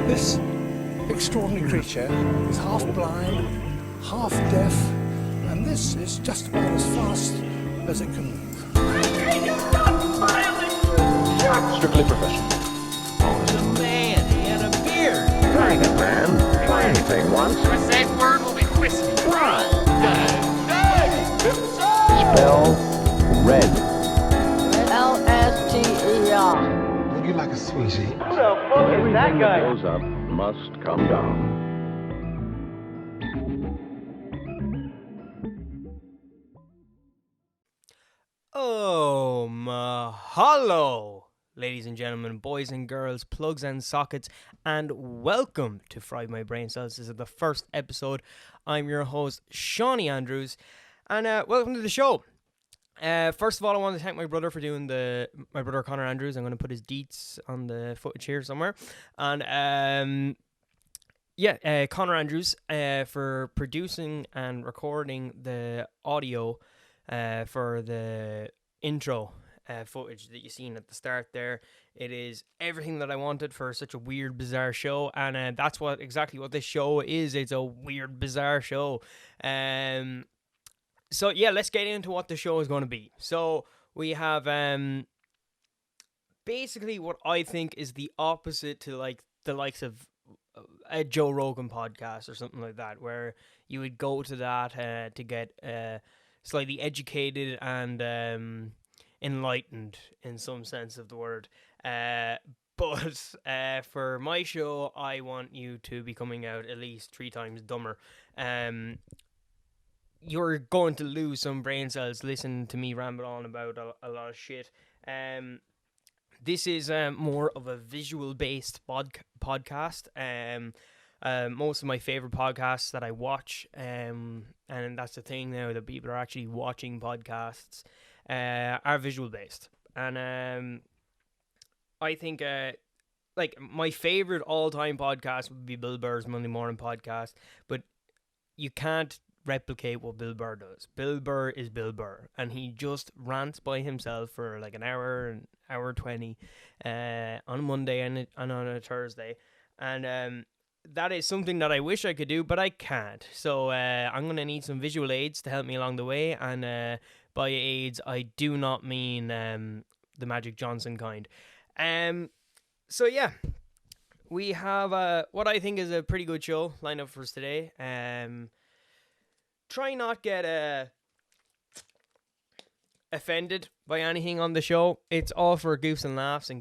This extraordinary creature is half blind, half deaf, and this is just about as fast as it can move. Strictly professional. Oh, he's a man. He had a beard. Kind of man. Try anything once. The safe word will be whiskey. Try. Spell red. L-S-T-E-R. Would you like a sweetie? Who the fuck is that guy? Everything that goes up must come down. Oh, mahalo, ladies and gentlemen, boys and girls, plugs and sockets, and welcome to Fried My Brain Cells. This is the first episode. I'm your host, Seany Andrews, and welcome to the show. First of all, I want to thank my brother for doing my brother Connor Andrews. I'm going to put his deets on the footage here somewhere. And Connor Andrews for producing and recording the audio for the intro footage that you've seen at the start there. It is everything that I wanted for such a weird, bizarre show, and that's exactly what this show is. It's a weird, bizarre show. So yeah, let's get into what the show is going to be. So we have basically what I think is the opposite to like the likes of a Joe Rogan podcast or something like that, where you would go to that to get slightly educated and enlightened in some sense of the word. But for my show, I want you to be coming out at least 3 times dumber. You're going to lose some brain cells listening to me ramble on about a lot of shit. This is more of a visual-based podcast. Most of my favorite podcasts that I watch, and that's the thing now, that people are actually watching podcasts, are visual-based. And I think like my favorite all-time podcast would be Bill Burr's Monday Morning Podcast, but you can't replicate what Bill Burr does. Bill Burr is Bill Burr, and he just rants by himself for like an hour 20 on a Monday and on a Thursday, and that is something that I wish I could do, but I can't. So I'm gonna need some visual aids to help me along the way, and by aids I do not mean the Magic Johnson kind. So yeah, we have what I think is a pretty good show lined up for us today. Try not get offended by anything on the show. It's all for goofs and laughs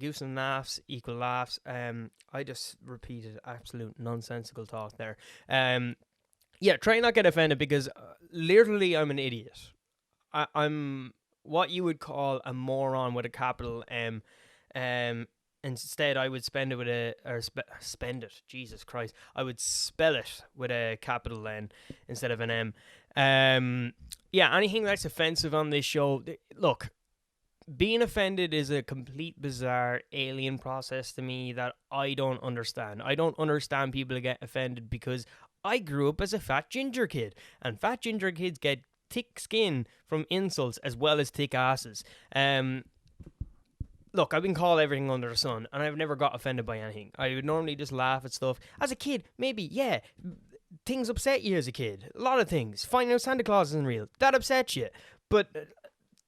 equal laughs. I just repeated absolute nonsensical talk there. Yeah, try not get offended, because literally I'm an idiot. I'm what you would call a moron with a capital M. Instead, I would spend it, Jesus Christ. I would spell it with a capital N instead of an M. Yeah, anything that's offensive on this show, look, being offended is a complete bizarre alien process to me that I don't understand. I don't understand people who get offended, because I grew up as a fat ginger kid, and fat ginger kids get thick skin from insults as well as thick asses. Look, I've been called everything under the sun, and I've never got offended by anything. I would normally just laugh at stuff. As a kid, maybe, yeah, things upset you as a kid. A lot of things. Finding out Santa Claus isn't real, that upsets you. But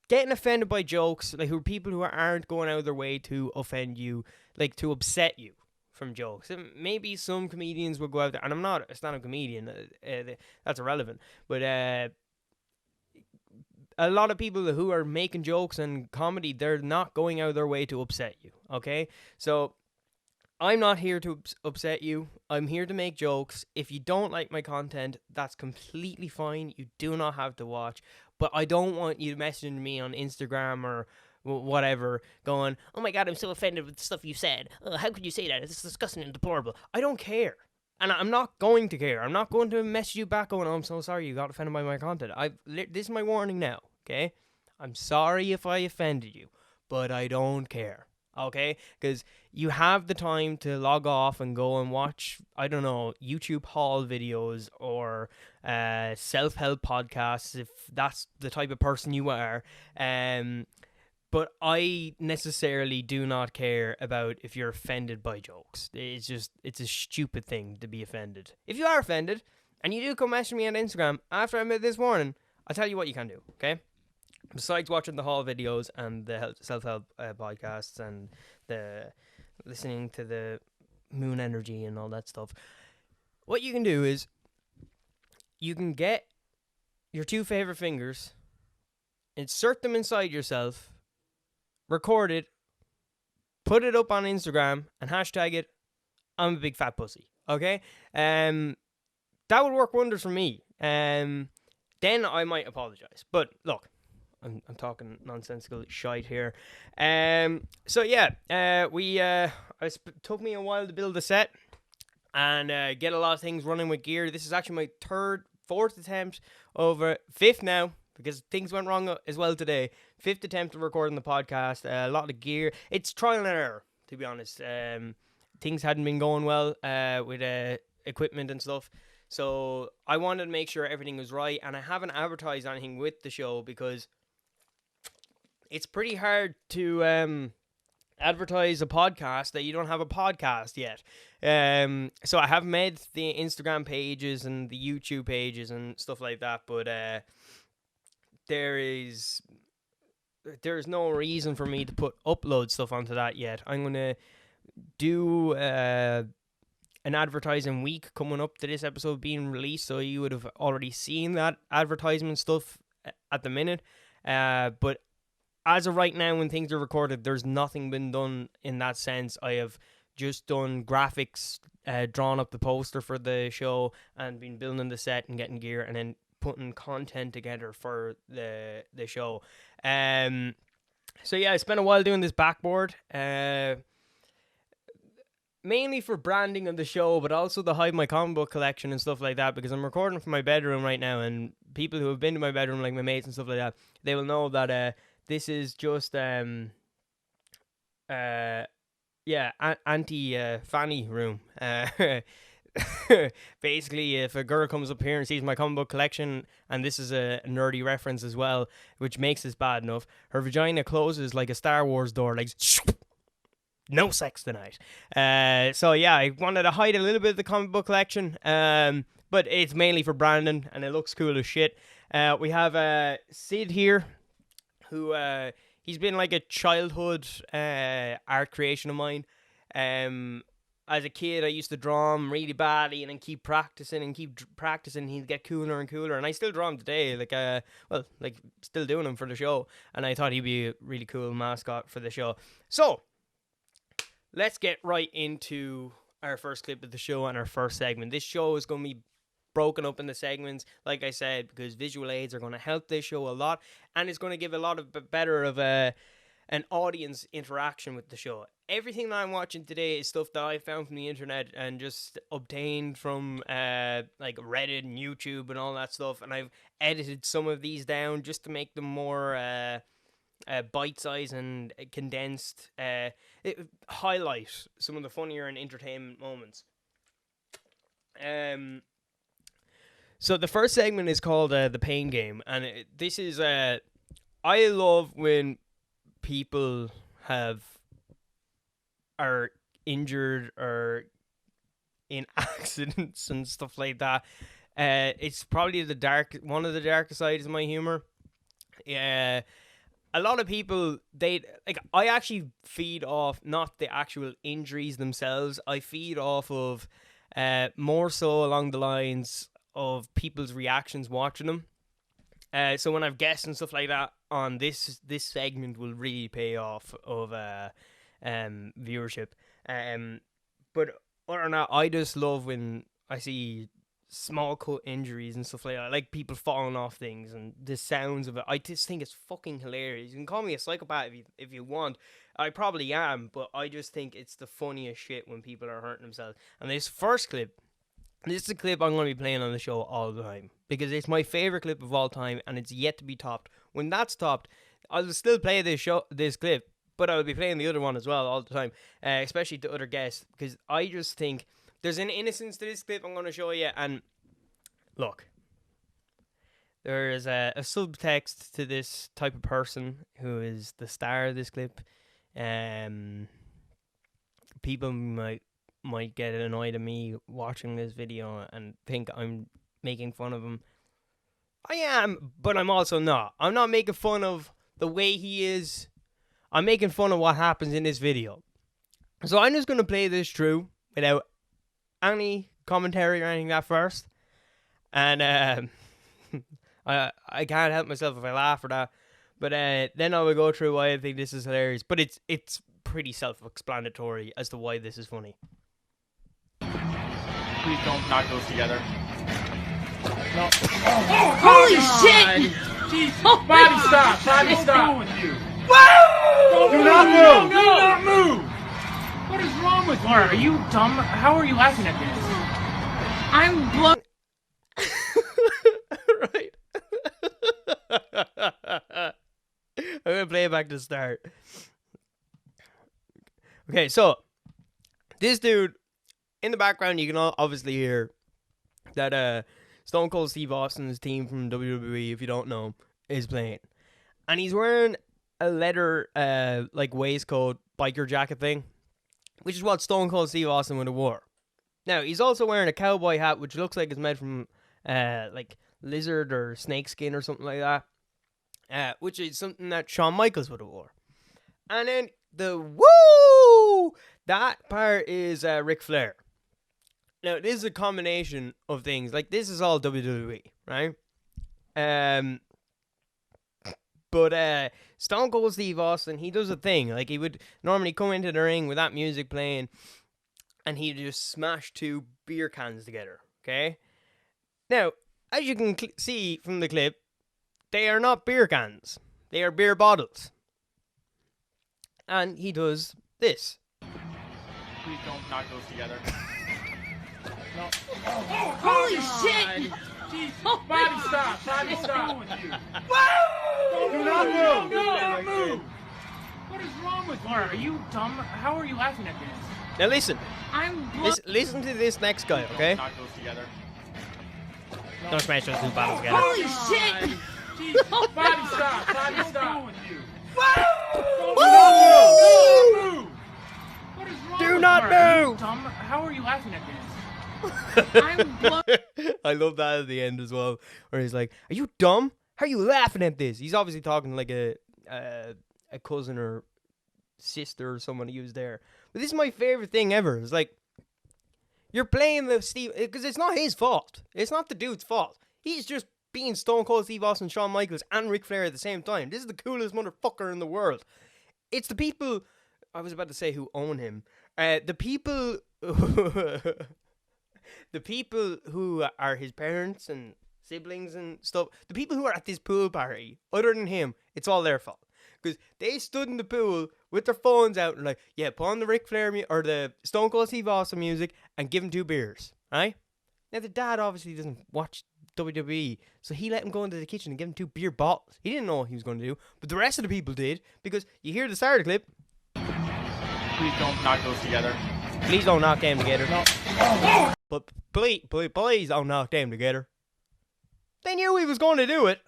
getting offended by jokes, like people who aren't going out of their way to offend you, like to upset you from jokes. And maybe some comedians will go out there, and I'm not a stand-up comedian, that's irrelevant. But a lot of people who are making jokes and comedy, they're not going out of their way to upset you, okay? So I'm not here to upset you. I'm here to make jokes. If you don't like my content, that's completely fine. You do not have to watch. But I don't want you messaging me on Instagram or whatever, going, oh my God, I'm so offended with the stuff you said. How could you say that? It's disgusting and deplorable. I don't care. And I'm not going to care. I'm not going to message you back going, oh, I'm so sorry you got offended by my content. This is my warning now, okay? I'm sorry if I offended you, but I don't care, okay? Because you have the time to log off and go and watch, I don't know, YouTube haul videos or self-help podcasts, if that's the type of person you are. but I necessarily do not care about if you're offended by jokes. It's a stupid thing to be offended. If you are offended, and you do come message me on Instagram after I made this warning, I'll tell you what you can do, okay? Besides watching the haul videos and the self-help podcasts and the listening to the moon energy and all that stuff, what you can do is you can get your 2 favorite fingers, insert them inside yourself, record it, put it up on Instagram, and hashtag it, I'm a big fat pussy, okay? That would work wonders for me. Then I might apologize. But look, I'm talking nonsensical shite here. So yeah, took me a while to build the set and get a lot of things running with gear. This is actually my 4th attempt over 5th now, because things went wrong as well today. 5th attempt of recording the podcast. A lot of gear. It's trial and error, to be honest. Things hadn't been going well with equipment and stuff. So I wanted to make sure everything was right, and I haven't advertised anything with the show because it's pretty hard to advertise a podcast that you don't have a podcast yet. So I have made the Instagram pages and the YouTube pages and stuff like that, but there's no reason for me to upload stuff onto that yet. I'm gonna do an advertising week coming up to this episode being released, so you would have already seen that advertisement stuff at the minute. But as of right now, when things are recorded, there's nothing been done in that sense. I have just done graphics, drawn up the poster for the show, and been building the set and getting gear, and then putting content together for the show. So yeah, I spent a while doing this backboard. Mainly for branding of the show, but also to hide my comic book collection and stuff like that, because I'm recording from my bedroom right now, and people who have been to my bedroom, like my mates and stuff like that, they will know that this is just anti-fanny room. Basically, if a girl comes up here and sees my comic book collection, and this is a nerdy reference as well, which makes this bad enough, her vagina closes like a Star Wars door, like no sex tonight. So yeah, I wanted to hide a little bit of the comic book collection, but it's mainly for Brandon, and it looks cool as shit. We have Sid here, who he's been like a childhood art creation of mine. As a kid, I used to draw him really badly, and then keep practicing. He'd get cooler and cooler, and I still draw him today. Still doing him for the show, and I thought he'd be a really cool mascot for the show. So let's get right into our first clip of the show and our first segment. This show is going to be broken up into segments, like I said, because visual aids are going to help this show a lot, and it's going to give a lot of better of an audience interaction with the show. Everything that I'm watching today is stuff that I found from the internet and just obtained from like Reddit and YouTube and all that stuff, and I've edited some of these down just to make them more bite-sized and condensed, highlight some of the funnier and entertainment moments. So the first segment is called The Pain Game, and this is I love when people are injured or in accidents and stuff like that. It's probably one of the darker sides of my humor. Yeah. A lot of people, I actually feed off not the actual injuries themselves. I feed off of more so along the lines of people's reactions watching them. So when I've guests and stuff like that on this segment will really pay off of viewership. But other than that, I just love when I see small cut injuries and stuff like that, like people falling off things and the sounds of it. I just think it's fucking hilarious. You can call me a psychopath if you want. I probably am, but I just think it's the funniest shit when people are hurting themselves. And this first clip, this is a clip I'm going to be playing on the show all the time because it's my favorite clip of all time, and it's yet to be topped. When that's topped, I'll still play this clip, but I'll be playing the other one as well all the time, especially to other guests, because I just think there's an innocence to this clip I'm going to show you. And look, there is a subtext to this type of person who is the star of this clip. People might get annoyed at me watching this video and think I'm making fun of him. I am, but I'm also not. I'm not making fun of the way he is. I'm making fun of what happens in this video. So I'm just going to play this through without any commentary or anything at first. And I can't help myself if I laugh or that. But then I will go through why I think this is hilarious. But it's pretty self-explanatory as to why this is funny. Please don't knock those together. No. Holy shit! Jesus. Bobby, stop! Bobby, stop! What's wrong with you? Woo! Do not move! Do not move! What is wrong with you? Laura, are you dumb? How are you laughing at this? I'm blown. Right. I'm going to play it back to the start. Okay, so this dude, in the background, you can obviously hear that Stone Cold Steve Austin's team from WWE, if you don't know, is playing. And he's wearing a leather, like, waistcoat, biker jacket thing, which is what Stone Cold Steve Austin would have wore. Now, he's also wearing a cowboy hat, which looks like it's made from, like, lizard or snake skin or something like that, which is something that Shawn Michaels would have wore. And then the woo, that part is Ric Flair. Now, this is a combination of things. Like, this is all WWE, right? But Stone Cold Steve Austin, he does a thing. Like, he would normally come into the ring with that music playing, and he'd just smash two beer cans together, okay? Now, as you can see from the clip, they are not beer cans. They are beer bottles. And he does this. Please don't knock those together. No. Holy shit! Jesus. Oh my Bobby, stop! Bobby, stop! What's wrong with you? Woo! Do not move! Do not move! What is wrong with you? Laura, are you dumb? How are you laughing at this? Now listen. I'm blown. Listen to this next guy, okay? Knock those together. Don't smash those two bottles together. Holy shit! Jesus. Bobby, stop! Bobby, stop! What's wrong with you? Woo! What is wrong Do with not Laura? Are you move! dumb? How are you laughing at this? I'm blown. I love that at the end as well, where he's like, "Are you dumb? How are you laughing at this?" He's obviously talking like a cousin or sister or someone he was there. But this is my favorite thing ever. It's like, you're playing the Steve, because it's not his fault. It's not the dude's fault. He's just being Stone Cold Steve Austin, Shawn Michaels, and Ric Flair at the same time. This is the coolest motherfucker in the world. It's the people, I was about to say who own him. The people, the people who are his parents and siblings and stuff, the people who are at this pool party, other than him, it's all their fault. Because they stood in the pool with their phones out and like, yeah, put on the Ric Flair or the Stone Cold Steve Austin music and give him 2 beers, right? Now the dad obviously doesn't watch WWE, so he let him go into the kitchen and give him 2 beer bottles. He didn't know what he was going to do, but the rest of the people did, because you hear the start of the clip. Please don't knock those together. Please don't knock them together. But please don't knock them together. They knew he was going to do it.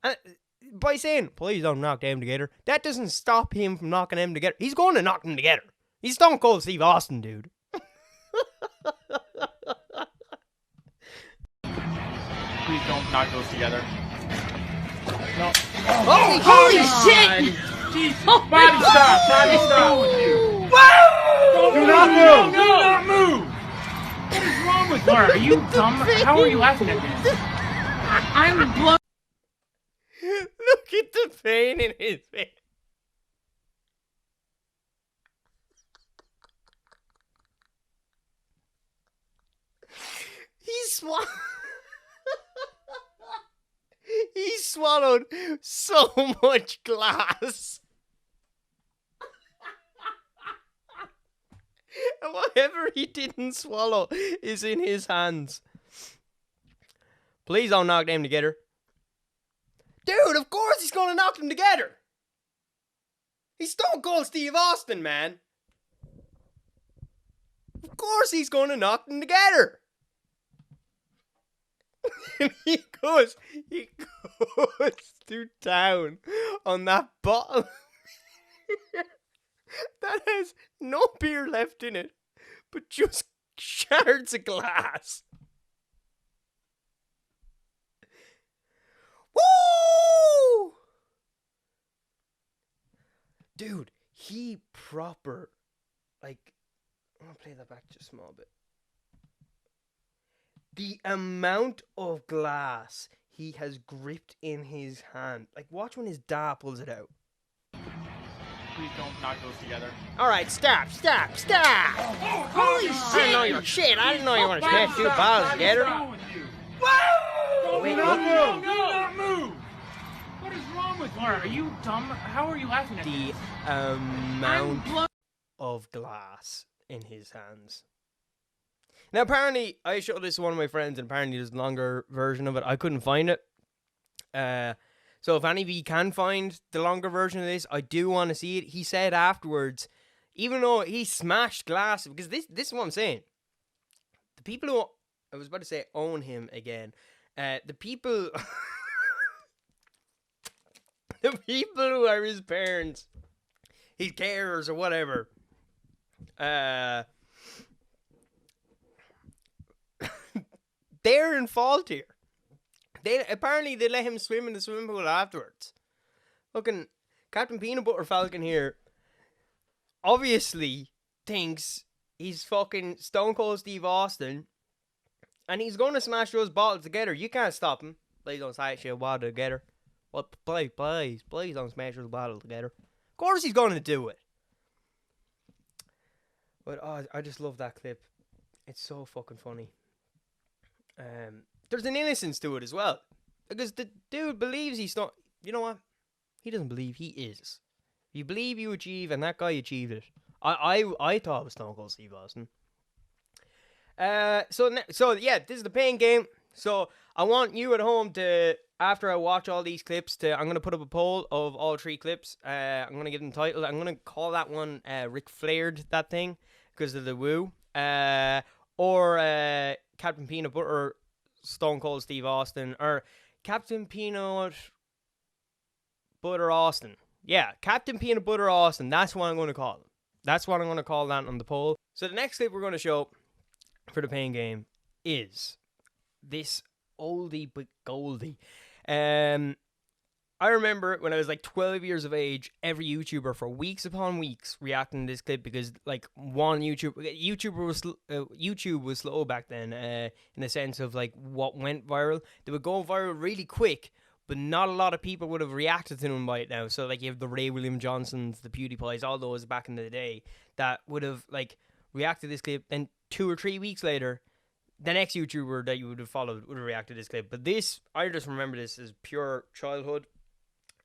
And by saying, please don't knock them together, that doesn't stop him from knocking them together. He's going to knock them together. He's Stone Cold Steve Austin, dude. Please don't knock those together. No. Holy shit! Jesus. Oh my Bobby, stop! Bobby, stop! With you. Do not move! Do not move! What is wrong with you? Laura, are you dumb? How are you laughing at this? I'm blown. Look at the pain in his face. He swallowed so much glass. And whatever he didn't swallow is in his hands. Please don't knock them together. Dude, of course he's gonna knock them together. He's Stone Cold Steve Austin, man. Of course he's gonna knock them together. he goes to town on that bottle that has no beer left in it, but just shards of glass. Woo! Dude, he proper, like, I'm gonna play that back just a small bit. The amount of glass he has gripped in his hand. Like, watch when his dad pulls it out. Please don't knock those together. Alright, stop! Holy I didn't know you were shit. I didn't know you want to smash two bottles together. What's wrong with you? Wait, Do what? not move! What is wrong with Laura? Are you dumb? How are you laughing at The me? amount of glass in his hands. Now, apparently, I showed this to one of my friends, and apparently there's a longer version of it. I couldn't find it. So if any of you can find the longer version of this, I do want to see it. He said afterwards, even though he smashed glass, because this is what I'm saying. The people who, I was about to say own him again. The people, the people who are his parents, his carers or whatever, they're in fault here. Apparently they let him swim in the swimming pool afterwards. Fucking Captain Peanut Butter Falcon here obviously thinks he's fucking Stone Cold Steve Austin, and he's gonna smash those bottles together. You can't stop him. Please don't smash your bottle together. Well, please don't smash those bottles together. Of course he's gonna do it. But I just love that clip. It's so fucking funny. There's an innocence to it as well, because the dude believes he's not. You know what? He doesn't believe, he is. You believe, you achieve, and that guy achieved it. I thought it was Stone Cold Steve Austin. So yeah, this is the pain game. So I want you at home to, after I watch all these clips, I'm gonna put up a poll of all 3 clips. I'm gonna give them titles. I'm gonna call that one Ric Flaired that thing because of the woo. Or Captain Peanut Butter Stone Cold Steve Austin, or Captain Peanut Butter Austin. Yeah, Captain Peanut Butter Austin. That's what I'm going to call him. That's what I'm going to call that on the poll. So the next clip we're going to show for the pain game is this oldie but goldie. I remember when I was like 12 years of age, every YouTuber for weeks upon weeks reacting to this clip, because like one YouTube was slow back then, in the sense of like what went viral. They would go viral really quick, but not a lot of people would have reacted to them by it now. So like you have the Ray William Johnsons, the PewDiePies, all those back in the day that would have like reacted to this clip. Then 2 or 3 weeks later, the next YouTuber that you would have followed would have reacted to this clip. But this, I just remember this as pure childhood.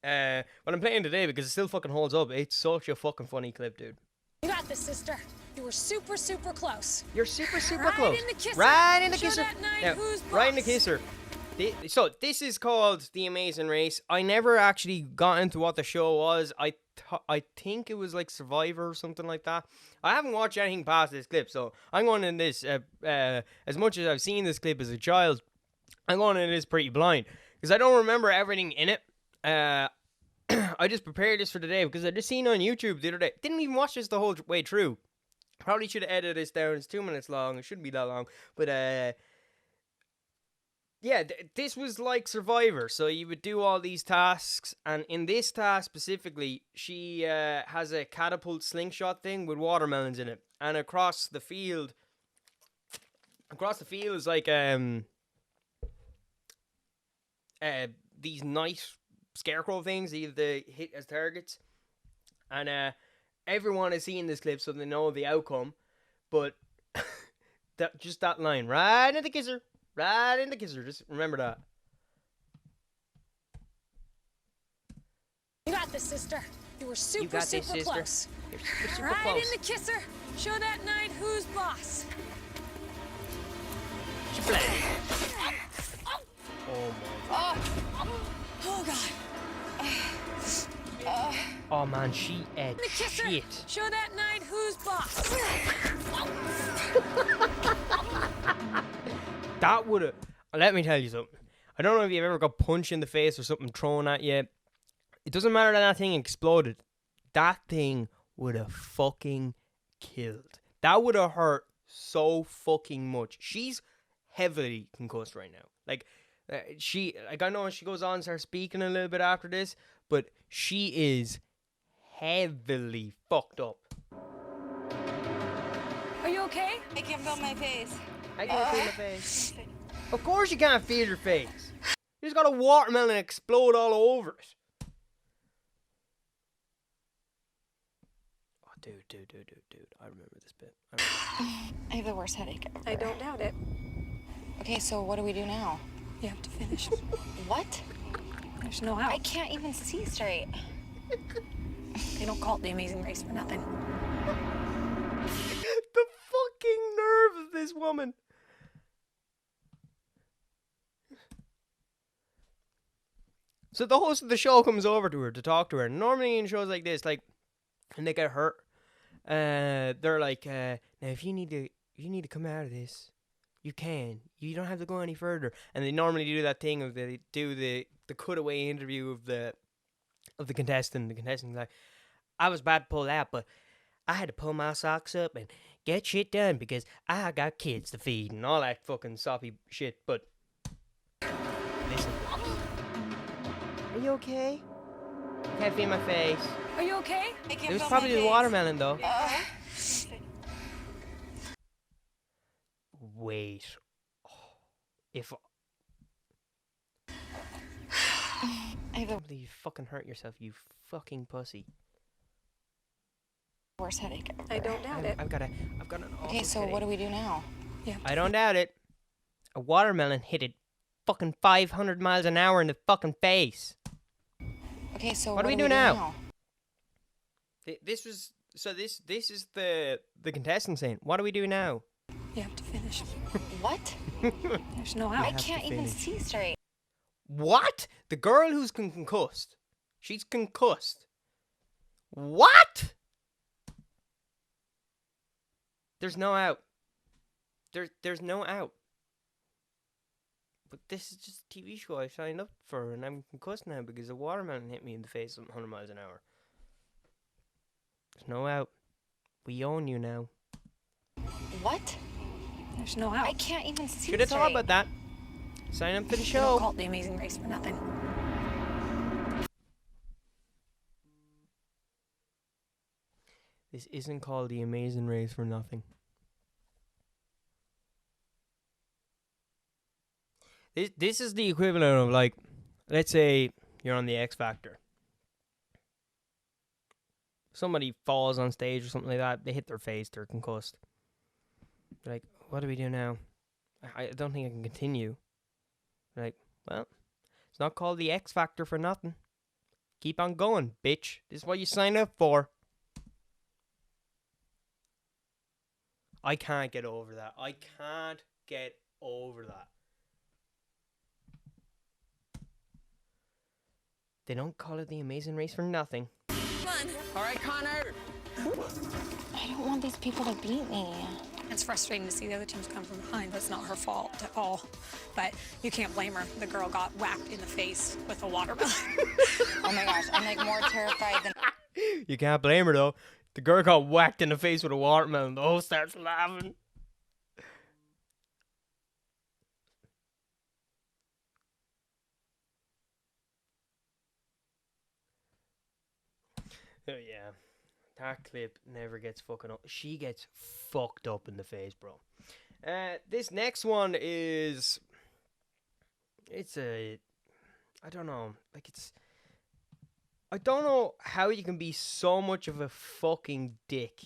But I'm playing today because it still fucking holds up. It's such a fucking funny clip, dude. You got this, sister. You were super, super close. You're super Right close. in the kisser. Right in the Show kisser. that night Yeah, who's right in the boss. kisser. So this is called The Amazing Race. I never actually got into what the show was. I think it was like Survivor or something like that. I haven't watched anything past this clip, so I'm going in this, as much as I've seen this clip as a child, I'm going in this pretty blind, because I don't remember everything in it. I just prepared this for today because I just seen it on YouTube the other day. Didn't even watch this the whole way through. Probably should have edited this down. It's 2 minutes long. It shouldn't be that long. But yeah, this was like Survivor. So you would do all these tasks, and in this task specifically, she has a catapult slingshot thing with watermelons in it, and across the field is like these night scarecrow things that you have to hit as targets, and everyone has seen this clip, so they know the outcome. But that line, right in the kisser, just remember that. You got this, sister. You were super, got this, super sister. close. You're super Right close. in the kisser. Show that night who's boss. Oh my. Oh, God. Oh man, she ate In the kisser. shit. Show that night who's boss. That would have. Let me tell you something. I don't know if you've ever got punched in the face or something thrown at you. It doesn't matter that thing exploded. That thing would have fucking killed. That would have hurt so fucking much. She's heavily concussed right now. Like, I know she goes on and starts speaking a little bit after this, but she is heavily fucked up. Are you okay? I can't feel my face. I can't feel my face. Of course you can't feel your face. You just got a watermelon explode all over it. Oh, dude. I remember this bit. I have the worst headache ever. I don't doubt it. Okay, so what do we do now? You have to finish. What? There's no I out. can't even see straight. They don't call it the Amazing Race for nothing. The fucking nerve of this woman. So the host of the show comes over to her to talk to her. Normally in shows like this, like, and they get hurt, they're like, now if you need to come out of this, you can. You don't have to go any further. And they normally do that thing of they do the cutaway interview of the contestant. The contestant's like, I was about to pull out, but I had to pull my socks up and get shit done because I got kids to feed and all that fucking soppy shit. But listen, are you okay? Can't feel my face. Are you okay? I can't It was feel probably my the face. watermelon though. Wait. If I have the you fucking hurt yourself, you fucking pussy. worst headache ever. I don't doubt it. I've got an awful Okay, so what do we do now? You have to I don't doubt it. A watermelon hit it fucking 500 miles an hour in the fucking face. Okay, so What do we do now? This is the contestant saying, what do we do now? You have to finish. What? There's no I out. have to can't even finish. see straight. What? The girl who's concussed. She's concussed. What? There's no out. There's no out. But this is just a TV show I signed up for, and I'm concussed now because a watermelon hit me in the face at 100 miles an hour. There's no out. We own you now. What? There's no I out. can't even see Should have straight. thought about that. Sign up for the They don't show. call it the Amazing Race for nothing. This isn't called the Amazing Race for nothing. This is the equivalent of, like, let's say you're on the X Factor. Somebody falls on stage or something like that. They hit their face. They're concussed. They're like, what do we do now? I don't think I can continue. They're like, well, it's not called the X Factor for nothing. Keep on going, bitch. This is what you signed up for. I can't get over that. I can't get over that. They don't call it the Amazing Race for nothing. All right, Connor. I don't want these people to beat me. It's frustrating to see the other teams come from behind, but it's not her fault at all. But you can't blame her. The girl got whacked in the face with a watermelon. Oh my gosh, I'm like more terrified than. You can't blame her though. The girl got whacked in the face with a watermelon. The host starts laughing. Oh yeah. That clip never gets fucking up. She gets fucked up in the face, bro. This next one is... I don't know. I don't know how you can be so much of a fucking dick.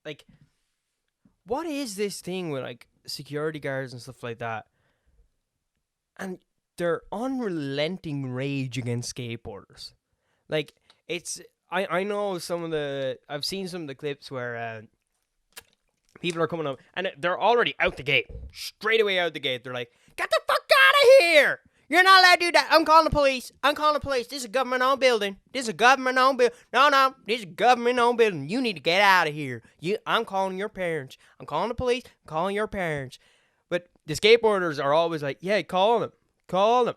Like, what is this thing with, like, security guards and stuff like that? And their unrelenting rage against skateboarders. Like, it's... I know I've seen some of the clips where people are coming up and they're already out the gate. Straight away out the gate. They're like, get the fuck out of here! You're not allowed to do that. I'm calling the police. This is a government-owned building. No, this is a government-owned building. You need to get out of here. I'm calling your parents. I'm calling the police. I'm calling your parents. But the skateboarders are always like, yeah, call them. call him.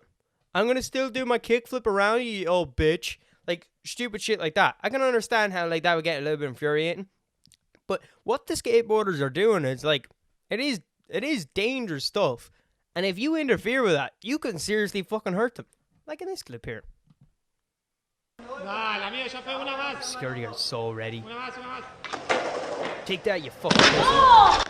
I'm gonna still do my kickflip around you, you old bitch. Like, stupid shit like that. I can understand how, like, that would get a little bit infuriating. But what the skateboarders are doing is, like, it is dangerous stuff. And if you interfere with that, you can seriously fucking hurt them. Like in this clip here. Security guard's so ready. Take that, you fucking pussy. Oh.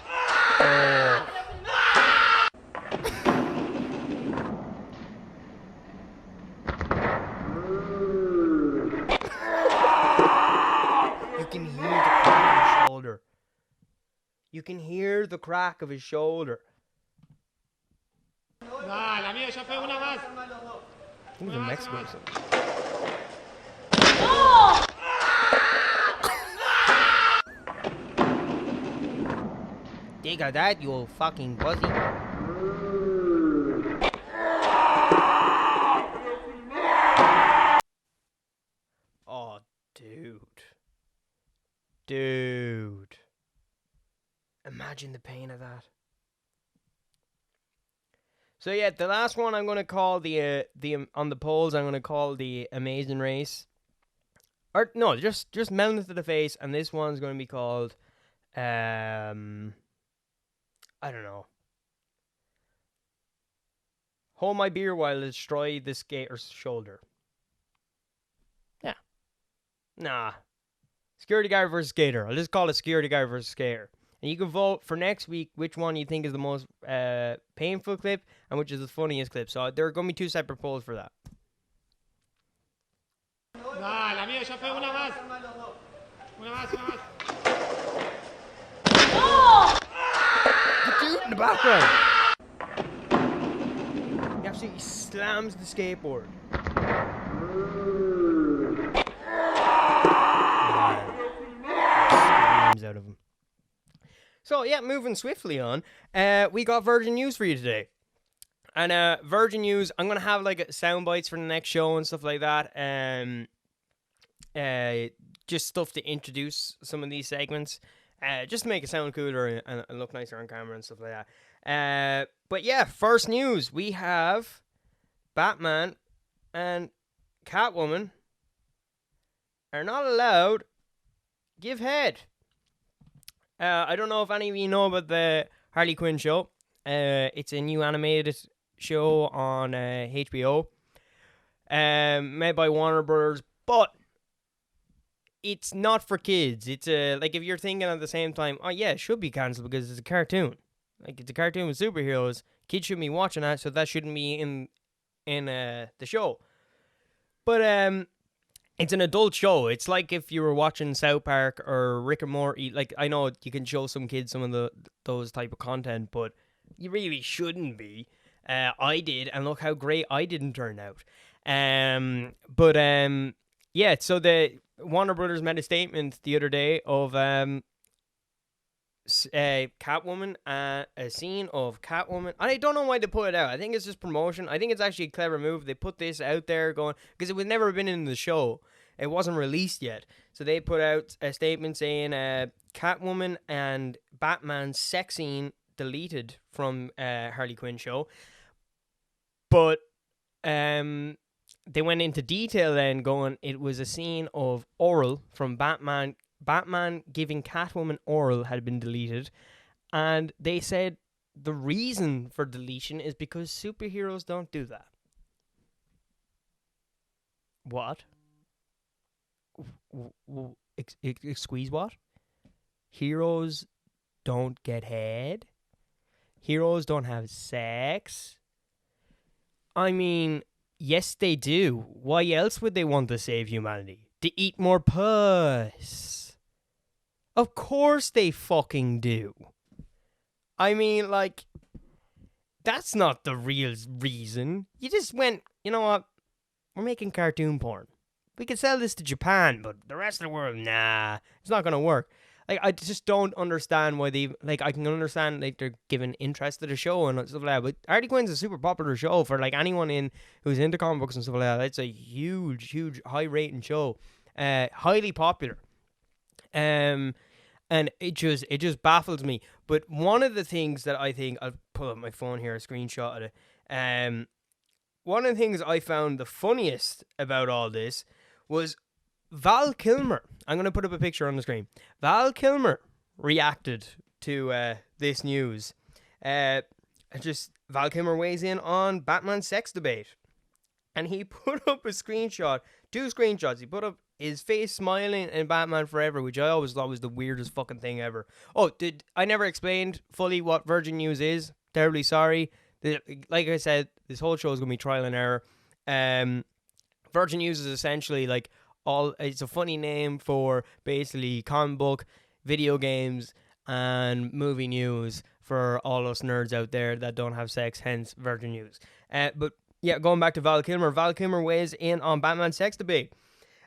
You can hear the crack of his shoulder. You can hear the crack of his shoulder. I think it's in Mexico or something. Dig at that, you old fucking pussy. Oh, dude. Dude. Imagine the pain of that. So yeah, the last one I'm gonna call the on the polls I'm gonna call the amazing race. Or no, just melon to the face, and this one's gonna be called I don't know. Hold my beer while I destroy the skater's shoulder. Yeah. Nah. Security guard versus skater. I'll just call it security guard versus skater. And you can vote for next week which one you think is the most painful clip and which is the funniest clip. So there are going to be 2 separate polls for that. The dude in the background. He absolutely slams the skateboard. Screams out of him. So, yeah, moving swiftly on, we got Virgin News for you today. And Virgin News, I'm going to have, like, sound bites for the next show and stuff like that. Just stuff to introduce some of these segments. Just to make it sound cooler and look nicer on camera and stuff like that. But, yeah, first news. We have Batman and Catwoman are not allowed give head. I don't know if any of you know about the Harley Quinn show. It's a new animated show on HBO, made by Warner Brothers, but it's not for kids. It's like if you're thinking at the same time, oh yeah, it should be cancelled because it's a cartoon. Like it's a cartoon with superheroes. Kids shouldn't be watching that, so that shouldn't be in the show. But it's an adult show. It's like if you were watching South Park or Rick and Morty. Like, I know you can show some kids some of those type of content, but you really shouldn't be. I did, and look how great I didn't turn out. Yeah, so the Warner Brothers made a statement the other day of Catwoman, a scene of Catwoman. And I don't know why they put it out. I think it's just promotion. I think it's actually a clever move. They put this out there going, because it was never been in the show. It wasn't released yet. So they put out a statement saying Catwoman and Batman's sex scene deleted from Harley Quinn show. But they went into detail then going, it was a scene of oral from Batman giving Catwoman oral had been deleted, and they said the reason for deletion is because superheroes don't do that. What? Squeeze what? Heroes don't get head? Heroes don't have sex? I mean, yes they do. Why else would they want to save humanity? To eat more puss. Of course they fucking do. I mean, like, that's not the real reason. You just went, you know what? We're making cartoon porn. We could sell this to Japan, but the rest of the world, nah, it's not gonna work. Like, I just don't understand why they, like, I can understand, like, they're giving interest to the show and stuff like that, but Harley Quinn's a super popular show for, like, anyone who's into comic books and stuff like that. It's a huge, high-rating show. Highly popular. And it just baffles me. But one of the things that I think, I'll pull up my phone here, a screenshot of it. one of the things I found the funniest about all this was Val Kilmer. I'm going to put up a picture on the screen. Val Kilmer reacted to this news. Val Kilmer weighs in on Batman sex debate. And he put up a screenshot, 2 screenshots. He put up his face smiling in Batman Forever, which I always thought was the weirdest fucking thing ever. Oh, I never explained fully what Virgin News is. Terribly sorry. Like I said, this whole show is going to be trial and error. Virgin News is essentially like it's a funny name for basically comic book, video games, and movie news for all us nerds out there that don't have sex, hence Virgin News. But yeah, going back to Val Kilmer weighs in on Batman sex debate.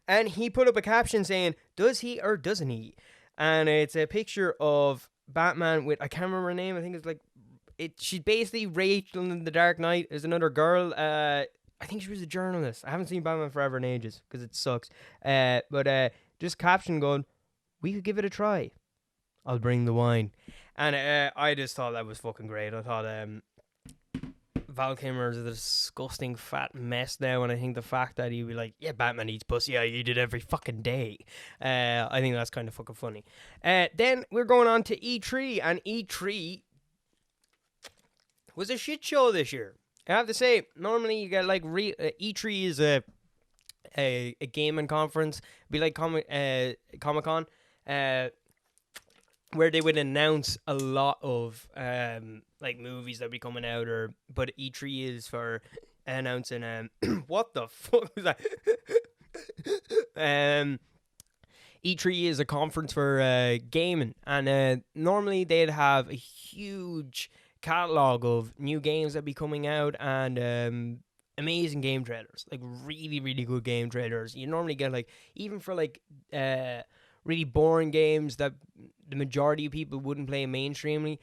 And he put up a caption saying, does he or doesn't he? And it's a picture of Batman with, I can't remember her name, I think it's like, she's basically Rachel in The Dark Knight. There's another girl, I think she was a journalist. I haven't seen Batman Forever in ages, because it sucks. But just caption going, we could give it a try. I'll bring the wine. And I just thought that was fucking great. I thought Val Kilmer is a disgusting fat mess now, and I think the fact that he'd be like, yeah, Batman eats pussy, I eat it every fucking day. I think that's kind of fucking funny. Then we're going on to E3, and E3 was a shit show this year. I have to say, normally you get like E3 is a gaming conference, be like Comic-Con, where they would announce a lot of like movies that be coming out, but E3 is for announcing what the fuck was that? E3 is a conference for gaming, and normally they'd have a huge catalog of new games that be coming out and amazing game trailers, like really, really good game trailers. You normally get like, even for like really boring games that the majority of people wouldn't play mainstreamly,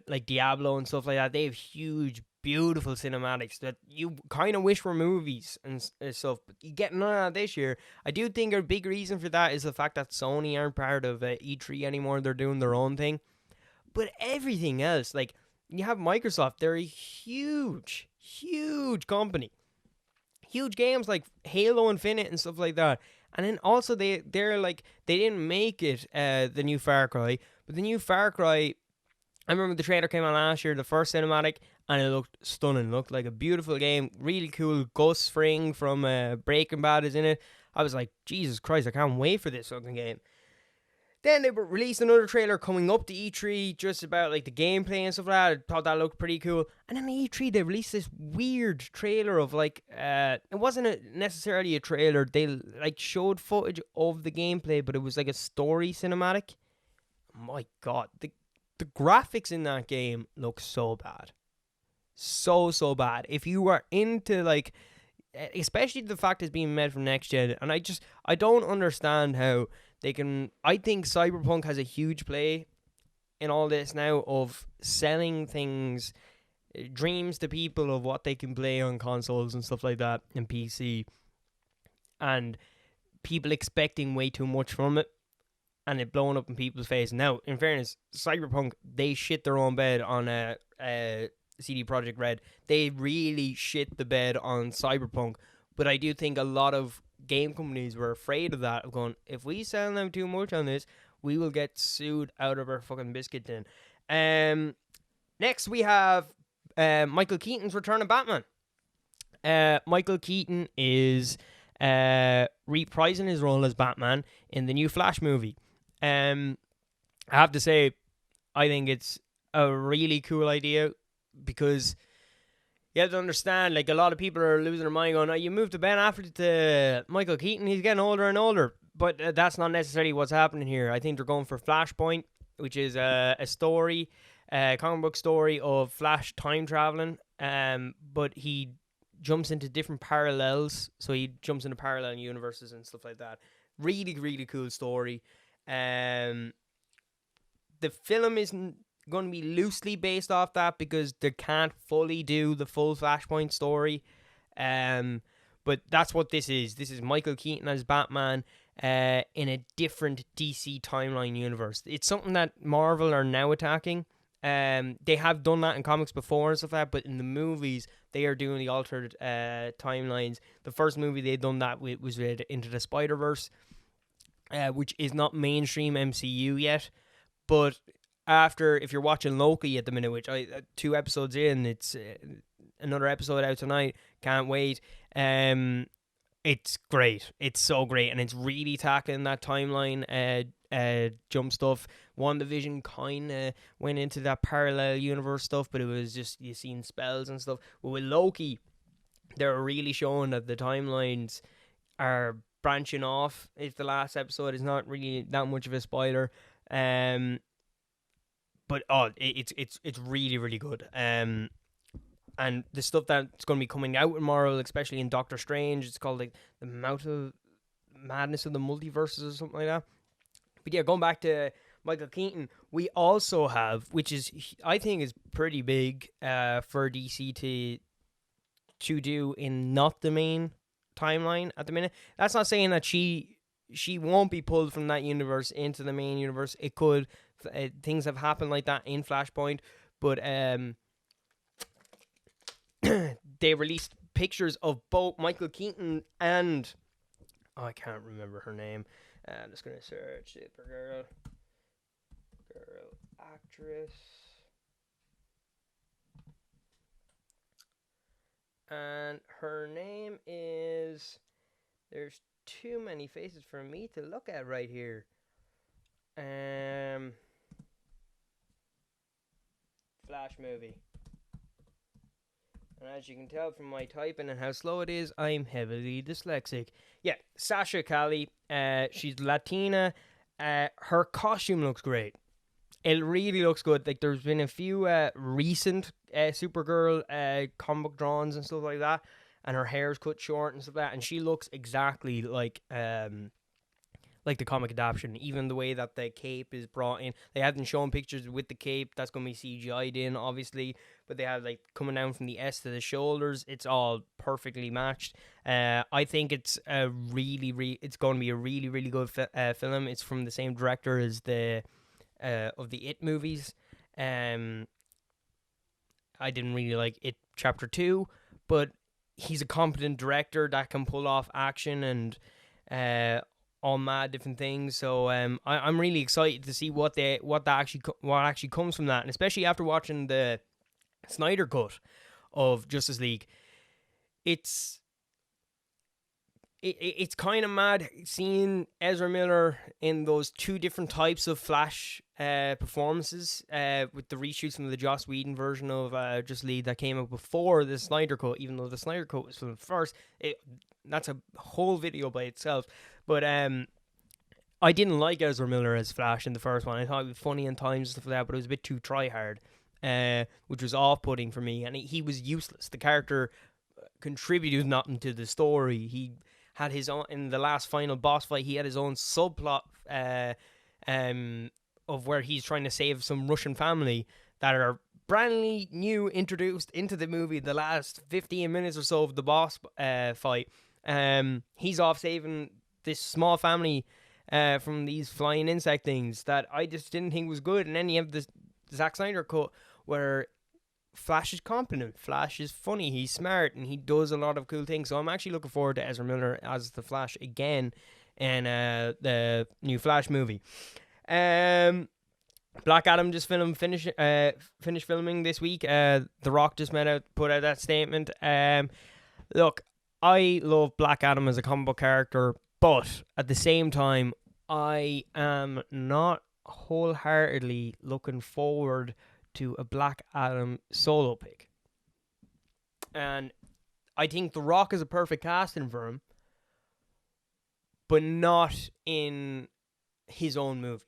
like Diablo and stuff like that, they have huge, beautiful cinematics that you kind of wish were movies and stuff, but you get none of that this year. I do think a big reason for that is the fact that Sony aren't part of E3 anymore. They're doing their own thing. But everything else, like, you have Microsoft, they're a huge, huge company. Huge games like Halo Infinite and stuff like that. And then also they're like, they didn't make it the new Far Cry, but the new Far Cry, I remember the trailer came out last year, the first cinematic, and it looked stunning. It looked like a beautiful game, really cool. Gus Fring from Breaking Bad is in it. I was like, Jesus Christ, I can't wait for this fucking game. Then they released another trailer coming up to E3, just about like the gameplay and stuff like that. I thought that looked pretty cool. And then the E3, they released this weird trailer of like, it wasn't necessarily a trailer. They like showed footage of the gameplay, but it was like a story cinematic. My God, the graphics in that game look so bad. So bad. If you are into like, especially the fact it's being made from next gen, and I don't understand how they can. I think Cyberpunk has a huge play in all this now of selling things, dreams to people of what they can play on consoles and stuff like that and PC, and people expecting way too much from it and it blowing up in people's face. Now, in fairness, Cyberpunk, they shit their own bed on CD Projekt Red. They really shit the bed on Cyberpunk, but I do think a lot of game companies were afraid of that, of going, if we sell them too much on this, we will get sued out of our fucking biscuit tin. Next we have Michael Keaton's return of Batman. Michael Keaton is reprising his role as Batman in the new Flash movie. I have to say, I think it's a really cool idea, because you have to understand, like, a lot of people are losing their mind going, oh, you moved to Ben Affleck to Michael Keaton, he's getting older and older. But that's not necessarily what's happening here. I think they're going for Flashpoint, which is a story, a comic book story of Flash time traveling, but he jumps into different parallels, so he jumps into parallel universes and stuff like that. Really, really cool story. The film isn't going to be loosely based off that, because they can't fully do the full Flashpoint story. But that's what this is. This is Michael Keaton as Batman in a different DC timeline universe. It's something that Marvel are now attacking. They have done that in comics before and stuff like that, but in the movies, they are doing the altered timelines. The first movie they'd done that with was with Into the Spider-Verse, which is not mainstream MCU yet, but after, if you're watching Loki at the minute, which 2 episodes in, it's another episode out tonight, can't wait. It's great. It's so great, and it's really tackling that timeline jump stuff. WandaVision kind of went into that parallel universe stuff, but it was just, you seen spells and stuff. But with Loki, they're really showing that the timelines are branching off. If the last episode is not really that much of a spoiler, but it's really, really good. And the stuff that's going to be coming out tomorrow, especially in Doctor Strange, it's called like the Madness of the Multiverses or something like that. But yeah, going back to Michael Keaton, we also have, which is, I think is pretty big for DC to do in not the main timeline at the minute. That's not saying that she won't be pulled from that universe into the main universe. It could. Things have happened like that in Flashpoint, but they released pictures of both Michael Keaton and I can't remember her name. I'm just gonna search Supergirl, girl actress, and her name is. There's too many faces for me to look at right here. Flash movie. And as you can tell from my typing and how slow it is, I'm heavily dyslexic. Yeah, Sasha Calle. She's Latina. Her costume looks great. It really looks good. Like, there's been a few recent Supergirl comic book drawings and stuff like that, and her hair's cut short and stuff like that, and she looks exactly like the comic adaptation. Even the way that the cape is brought in, they haven't shown pictures with the cape. That's going to be CGI'd in, obviously, but they have like coming down from the S to the shoulders. It's all perfectly matched. I think it's it's going to be a really, really good film. It's from the same director as the of the It movies. I didn't really like It Chapter 2, but he's a competent director that can pull off action and all mad different things. So I'm really excited to see what actually comes from that, and especially after watching the Snyder cut of Justice League, it's kind of mad seeing Ezra Miller in those 2 different types of Flash performances with the reshoots from the Joss Whedon version of Justice League that came out before the Snyder cut, even though the Snyder cut was filmed first. That's a whole video by itself. But I didn't like Ezra Miller as Flash in the first one. I thought it was funny in times and stuff like that, but it was a bit too try-hard, which was off-putting for me. And he was useless. The character contributed nothing to the story. He had his own, in the last final boss fight, he had his own subplot of where he's trying to save some Russian family that are brand new, introduced into the movie the last 15 minutes or so of the boss fight. He's off saving this small family from these flying insect things that I just didn't think was good. And then you have the Zack Snyder cut where Flash is competent, Flash is funny, he's smart, and he does a lot of cool things. So I'm actually looking forward to Ezra Miller as the Flash again in the new Flash movie. Black Adam just finished filming this week. The Rock just put out that statement. Look, I love Black Adam as a comic book character, but at the same time, I am not wholeheartedly looking forward to a Black Adam solo pick. And I think The Rock is a perfect casting for him, but not in his own movie.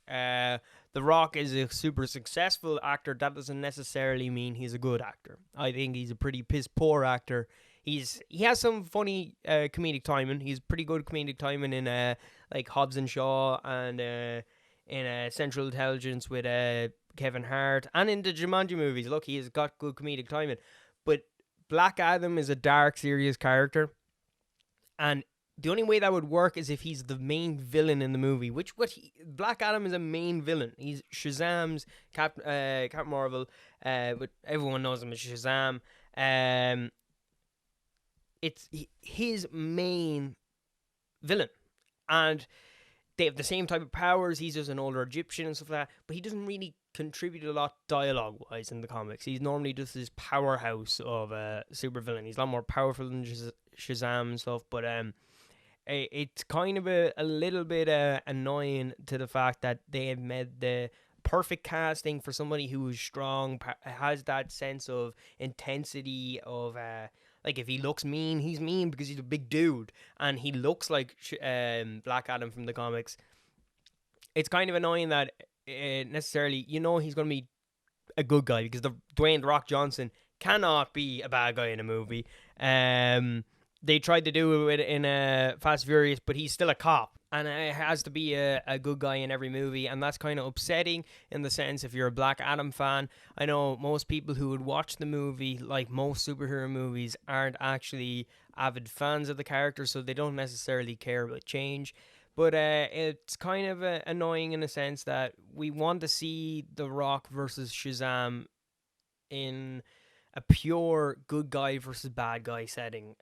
The Rock is a super successful actor. That doesn't necessarily mean he's a good actor. I think he's a pretty piss poor actor. He has some funny comedic timing. He's pretty good comedic timing in like Hobbs and Shaw and in Central Intelligence with Kevin Hart, and in the Jumanji movies. Look, he's got good comedic timing. But Black Adam is a dark, serious character, and the only way that would work is if he's the main villain in the movie. Black Adam is a main villain. He's Shazam's Captain Marvel, but everyone knows him as Shazam. It's his main villain, and they have the same type of powers. He's just an older Egyptian and stuff like that, but he doesn't really contribute a lot dialogue-wise in the comics. He's normally just this powerhouse of a supervillain. He's a lot more powerful than Shazam and stuff, but it's kind of a little bit annoying to the fact that they have made the perfect casting for somebody who is strong, has that sense of intensity of like if he looks mean, he's mean because he's a big dude and he looks like Black Adam from the comics. It's kind of annoying that necessarily, he's going to be a good guy because Dwayne "The Rock" Johnson cannot be a bad guy in a movie. They tried to do it in Fast and Furious, but he's still a cop. And it has to be a good guy in every movie. And that's kind of upsetting in the sense if you're a Black Adam fan. I know most people who would watch the movie, like most superhero movies, aren't actually avid fans of the character, so they don't necessarily care about change. But it's kind of annoying in a sense that we want to see The Rock versus Shazam in a pure good guy versus bad guy setting.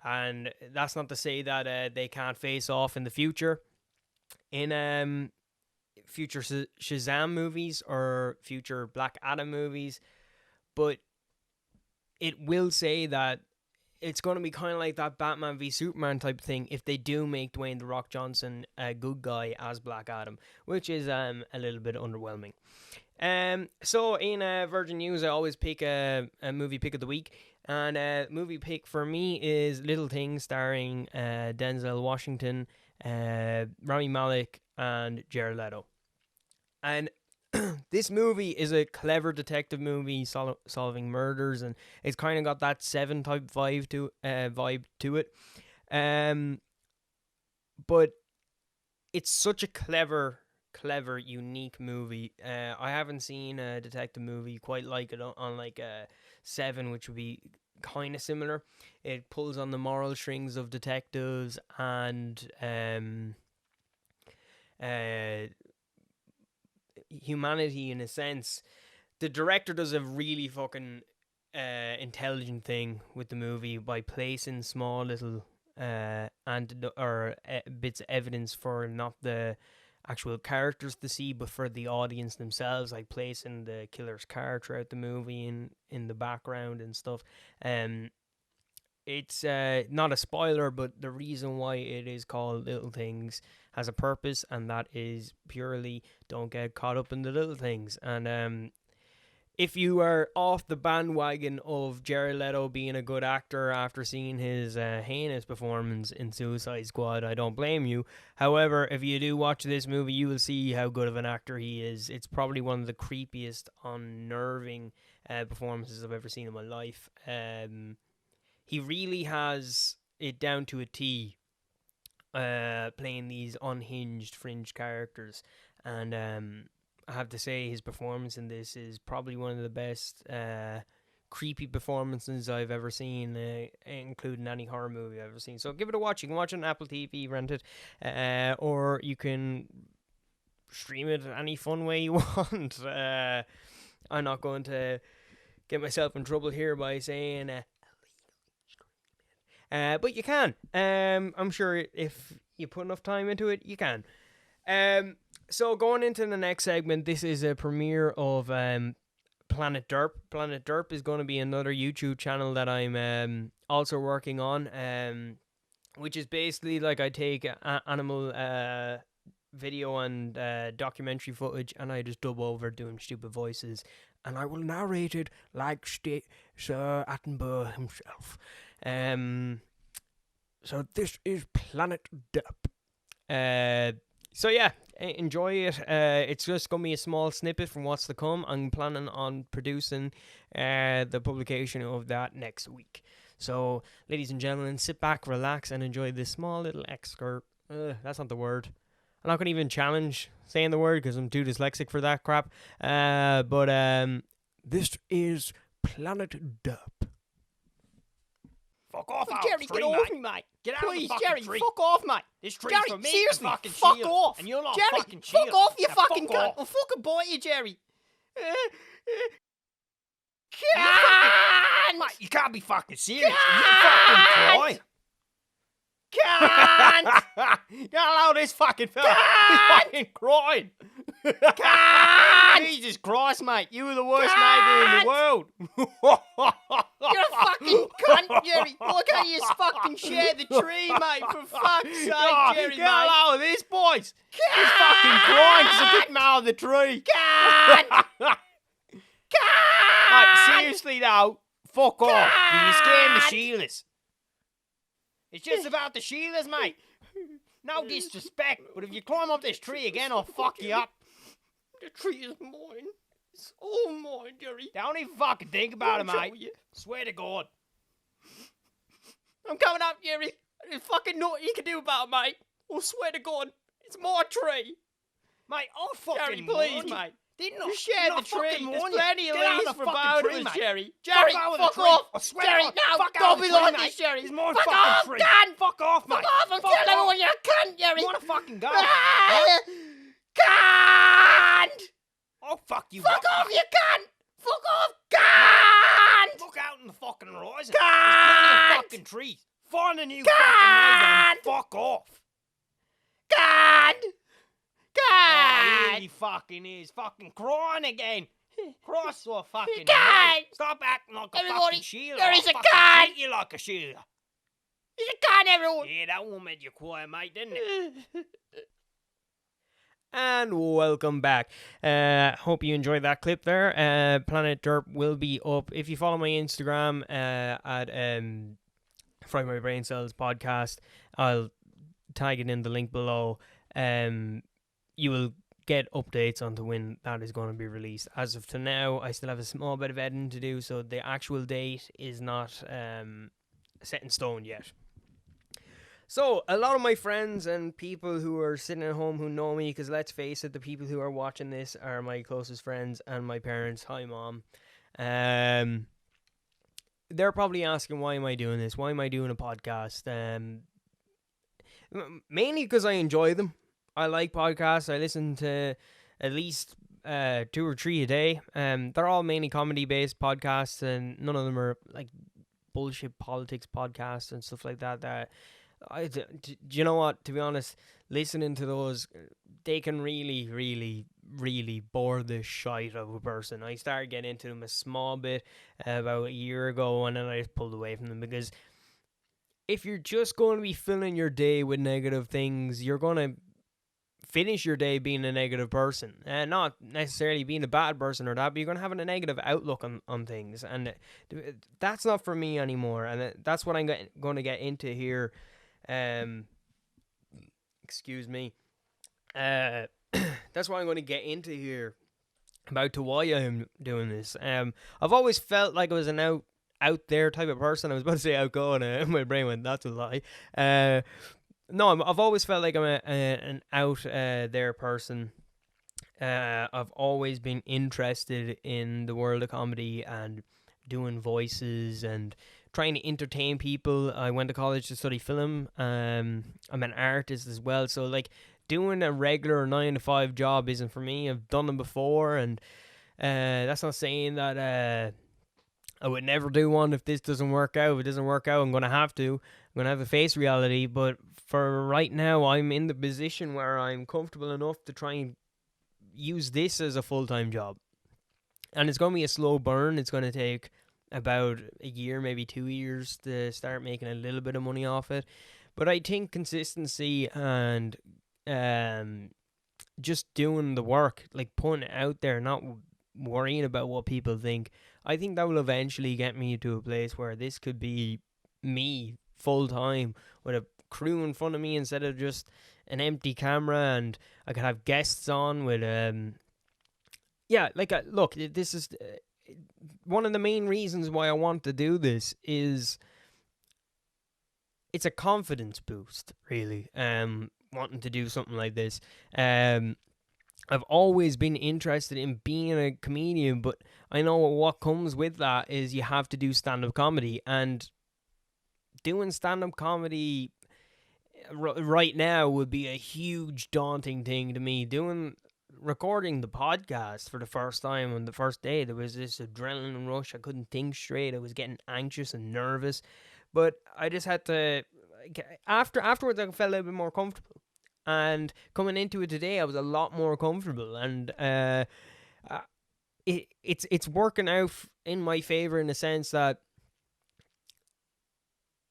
And that's not to say that they can't face off in the future. In future Shazam movies or future Black Adam movies. But it will say that it's going to be kind of like that Batman v Superman type thing if they do make Dwayne "The Rock" Johnson a good guy as Black Adam, which is a little bit underwhelming. So in Virgin News, I always pick a movie pick of the week, and movie pick for me is Little Things, starring Denzel Washington, Rami Malek, and Jared Leto. And this movie is a clever detective movie solving murders, and it's kind of got that Seven type vibe to it. But it's such a clever, unique movie. I haven't seen a detective movie quite like it on like Seven, which would be kind of similar. It pulls on the moral strings of detectives and humanity in a sense. The director does a really fucking intelligent thing with the movie by placing small little bits of evidence for not the actual characters to see, but for the audience themselves, like placing the killer's car throughout the movie in the background and stuff. It's not a spoiler, but the reason why it is called Little Things has a purpose, and that is purely don't get caught up in the little things. And if you are off the bandwagon of Jared Leto being a good actor after seeing his heinous performance in Suicide Squad, I don't blame you. However, if you do watch this movie, you will see how good of an actor he is. It's probably one of the creepiest, unnerving performances I've ever seen in my life. He really has it down to a T, playing these unhinged fringe characters. And I have to say his performance in this is probably one of the best creepy performances I've ever seen, including any horror movie I've ever seen. So give it a watch. You can watch it on Apple TV, rent it, or you can stream it any fun way you want. I'm not going to get myself in trouble here by saying but you can. I'm sure if you put enough time into it, you can. So going into the next segment, this is a premiere of Planet Derp. Planet Derp is going to be another YouTube channel that I'm also working on, which is basically like I take animal video and documentary footage and I just dub over doing stupid voices, and I will narrate it like Sir Attenborough himself. So this is Planet Derp. So yeah, enjoy it. It's just going to be a small snippet from what's to come. I'm planning on producing the publication of that next week. So, ladies and gentlemen, sit back, relax, and enjoy this small little excerpt. That's not the word. I'm not going to even challenge saying the word because I'm too dyslexic for that crap. But this is Planet Derp. Fuck off, Oh, out Jerry, tree, get off mate. me, mate. Get out Please, of the fucking Jerry, tree. fuck off, mate. This tree's Jerry, for me, seriously, fucking fuck Sheila. off. And you're not Jerry, fucking Sheila. fuck off, you Now fucking fuck cunt. off. I'll fucking bite you, Jerry. Mate, you can't be fucking serious. You fucking cry. Can't! Don't allow this fucking fella. He's fucking crying. Can't! Jesus Christ, mate. You were the worst neighbour in the world. You're a fucking cunt, Jerry. Why can't you just fucking share the tree, mate? For fuck's sake, Jerry, Get mate. allow this, boys. He's fucking crying because I kicked him out of the tree. Can't! Mate, seriously though, fuck off. You're scaring the Sheilas. It's just about the Sheilas, mate. No disrespect, but if you climb up this tree again, I'll fuck you up. The tree is mine. It's all mine, Jerry. Don't even fucking think about it, I'll show mate. you. Swear to God. I'm coming up, Jerry. There's fucking nothing you can do about it, mate. I swear to God, it's my tree. Mate, I'll fucking Jerry, please, warn you. mate. Didn't You share the tree. There's plenty of Get out leaves of the for fucking both tree, of us, mate. Jerry. Jerry, out of the fuck tree. off. I swear Jerry, to God. no, Fuck out don't of the be tree, like mate. this, Jerry. It's my Fuck fucking off, tree. cunt. Fuck off, mate. Fuck off. I'm Fuck telling off. everyone you're a cunt, Jerry. You wanna fucking go? Ah, cunt! I'll fuck you Fuck up. off, you cunt! Fuck off, cunt! Look out in the fucking horizon. Cunt! There's plenty of fucking trees. Find a new fucking neighbour and fuck off. Cunt! Oh, here Cunt! he fucking is. Fucking crying again. Christ or fucking Cunt! Stop acting like a Everybody, fucking Sheila. there is I'll a fucking cunt! treat you like a Sheila. He's a cunt, everyone! Yeah, that one made you quiet, mate, didn't it? And welcome back. Hope you enjoyed that clip there. Planet Derp will be up. If you follow my Instagram at Fried My Brain Cells podcast, I'll tag it in the link below. You will get updates on to when that is going to be released. As of to now, I still have a small bit of editing to do, so the actual date is not set in stone yet. So, a lot of my friends and people who are sitting at home who know me, because let's face it, the people who are watching this are my closest friends and my parents. Hi, Mom. They're probably asking, why am I doing this? Why am I doing a podcast? Mainly because I enjoy them. I like podcasts. I listen to at least 2 or 3 a day. They're all mainly comedy-based podcasts, and none of them are like bullshit politics podcasts and stuff like that. Do you know what? To be honest, listening to those, they can really, really, really bore the shite of a person. I started getting into them a small bit about a year ago, and then I just pulled away from them, because if you're just going to be filling your day with negative things, you're going to finish your day being a negative person, and not necessarily being a bad person or that, but you're going to have a negative outlook on things, and that's not for me anymore, and that's what I'm going to get into here. Excuse me. That's what I'm going to get into here about to why I'm doing this. I've always felt like I was an out there type of person. I was about to say outgoing, my brain went, that's a lie. No, I've always felt like I'm an out there person. I've always been interested in the world of comedy and doing voices and trying to entertain people. I went to college to study film. I'm an artist as well, so like doing a regular 9-to-5 job isn't for me. I've done them before, and that's not saying that I would never do one if this doesn't work out. If it doesn't work out, I'm gonna have to face reality. But for right now, I'm in the position where I'm comfortable enough to try and use this as a full-time job, and it's gonna be a slow burn. It's gonna take about a year, maybe 2 years to start making a little bit of money off it. But I think consistency and just doing the work, like putting it out there, not worrying about what people think, I think that will eventually get me to a place where this could be me full time with a crew in front of me instead of just an empty camera, and I could have guests on with look, this is one of the main reasons why I want to do this is it's a confidence boost, really, wanting to do something like this. I've always been interested in being a comedian, but I know what comes with that is you have to do stand-up comedy, and doing stand-up comedy right now would be a huge daunting thing to me. Recording the podcast for the first time on the first day, there was this adrenaline rush. I couldn't think straight. I was getting anxious and nervous, but I just had to. Afterwards, I felt a little bit more comfortable, and coming into it today, I was a lot more comfortable, and it's working out in my favor in the sense that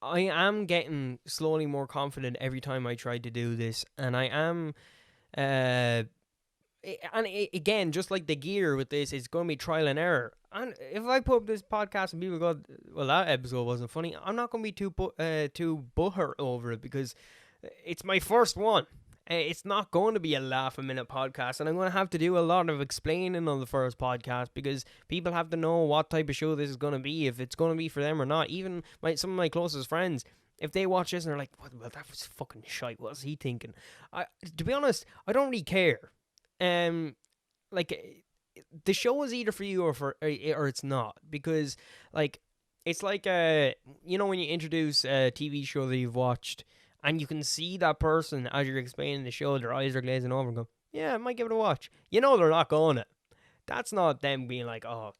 I am getting slowly more confident every time I try to do this, and I am. Again, just like the gear with this, it's going to be trial and error. And if I put up this podcast and people go, well, that episode wasn't funny, I'm not going to be too butthurt over it, because it's my first one. It's not going to be a laugh-a-minute podcast, and I'm going to have to do a lot of explaining on the first podcast, because people have to know what type of show this is going to be, if it's going to be for them or not. Even some of my closest friends, if they watch this and they're like, well, that was fucking shite, what's he thinking? To be honest, I don't really care. Like, the show is either for you or it's not, because it's like when you introduce a TV show that you've watched, and you can see that person as you're explaining the show, their eyes are glazing over and go, yeah, I might give it a watch. They're not going to. That's not them being like, oh,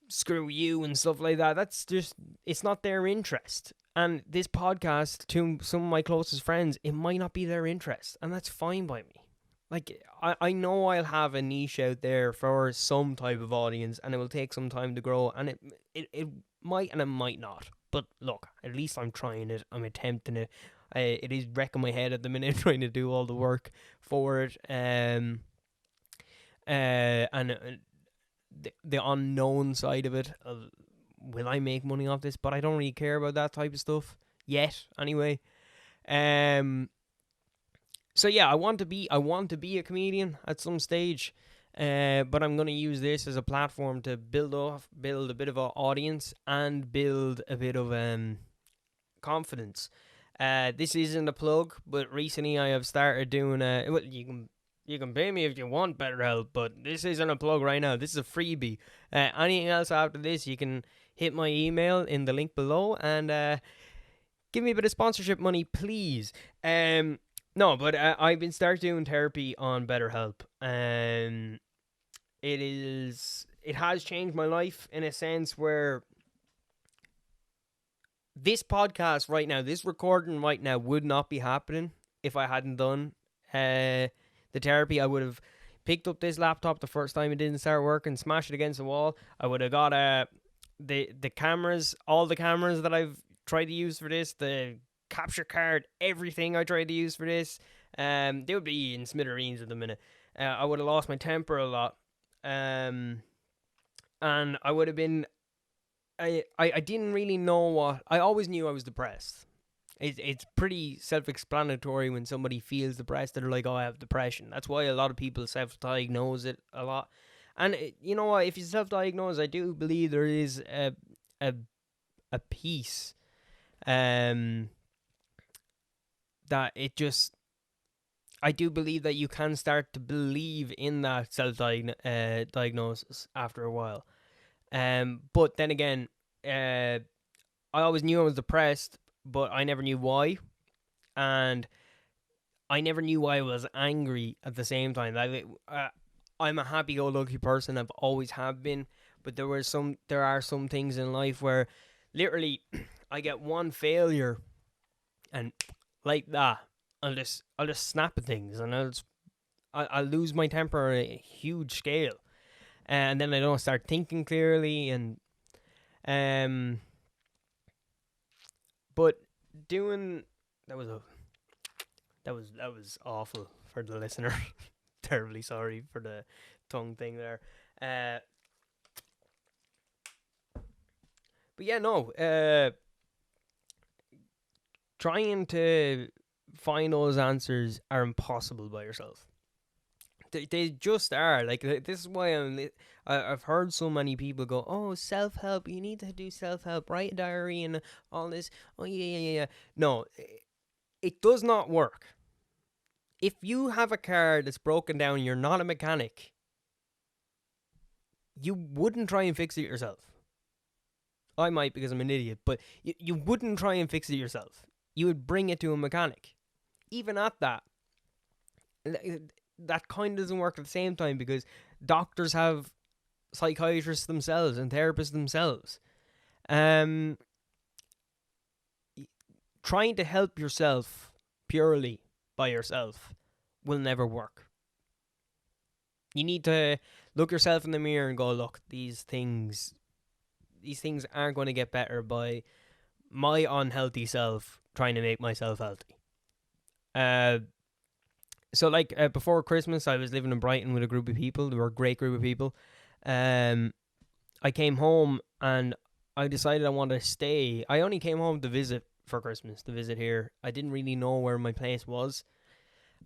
screw you and stuff like that. That's just, it's not their interest. And this podcast, to some of my closest friends, it might not be their interest, and that's fine by me. Like, I know I'll have a niche out there for some type of audience, and it will take some time to grow, and it might and it might not. But look, at least I'm trying it. I'm attempting it. It is wrecking my head at the minute trying to do all the work for it. And the unknown side of it, will I make money off this? But I don't really care about that type of stuff yet. Anyway, so yeah, I want to be a comedian at some stage, but I'm going to use this as a platform to build a bit of an audience and build a bit of confidence. This isn't a plug, but recently I have started doing well, you can pay me if you want better help, but this isn't a plug right now. This is a freebie. Anything else after this, you can hit my email in the link below and give me a bit of sponsorship money, please. No, but I've been started doing therapy on BetterHelp, and it has changed my life in a sense where this podcast right now, this recording right now, would not be happening if I hadn't done the therapy. I would have picked up this laptop the first time it didn't start working, smashed it against the wall. I would have got the cameras, all the cameras that I've tried to use for this, the capture card, everything I tried to use for this, they would be in smithereens at the minute. I would have lost my temper a lot, and I would have been, I didn't really know what, I always knew I was depressed. It's pretty self-explanatory when somebody feels depressed, they're like, oh, I have depression. That's why a lot of people self-diagnose it a lot. And you know what, if you self-diagnose, I do believe there is a piece that it just, I do believe that you can start to believe in that self-diagnosis after a while. But then again, I always knew I was depressed, but I never knew why. And I never knew why I was angry at the same time. I'm a happy-go-lucky person, I've always have been, but there are some things in life where literally I get one failure and like that, I'll just snap at things, and I'll lose my temper on a huge scale, and then I don't start thinking clearly, and but doing that was awful for the listener. Terribly sorry for the tongue thing there. But yeah, no. Trying to find those answers are impossible by yourself. They just are. Like, this is why I've heard so many people go, oh, self-help, you need to do self-help, write a diary and all this. Oh, yeah. No, it does not work. If you have a car that's broken down, you're not a mechanic, you wouldn't try and fix it yourself. I might because I'm an idiot, but you wouldn't try and fix it yourself. You would bring it to a mechanic. Even at that, that kind of doesn't work at the same time because doctors have psychiatrists themselves and therapists themselves. Trying to help yourself purely by yourself will never work. You need to look yourself in the mirror and go, look, these things aren't going to get better by my unhealthy self trying to make myself healthy. So before Christmas, I was living in Brighton with a group of people. They were a great group of people. I came home and I decided I wanted to stay. I only came home to visit for Christmas, to visit here. I didn't really know where my place was.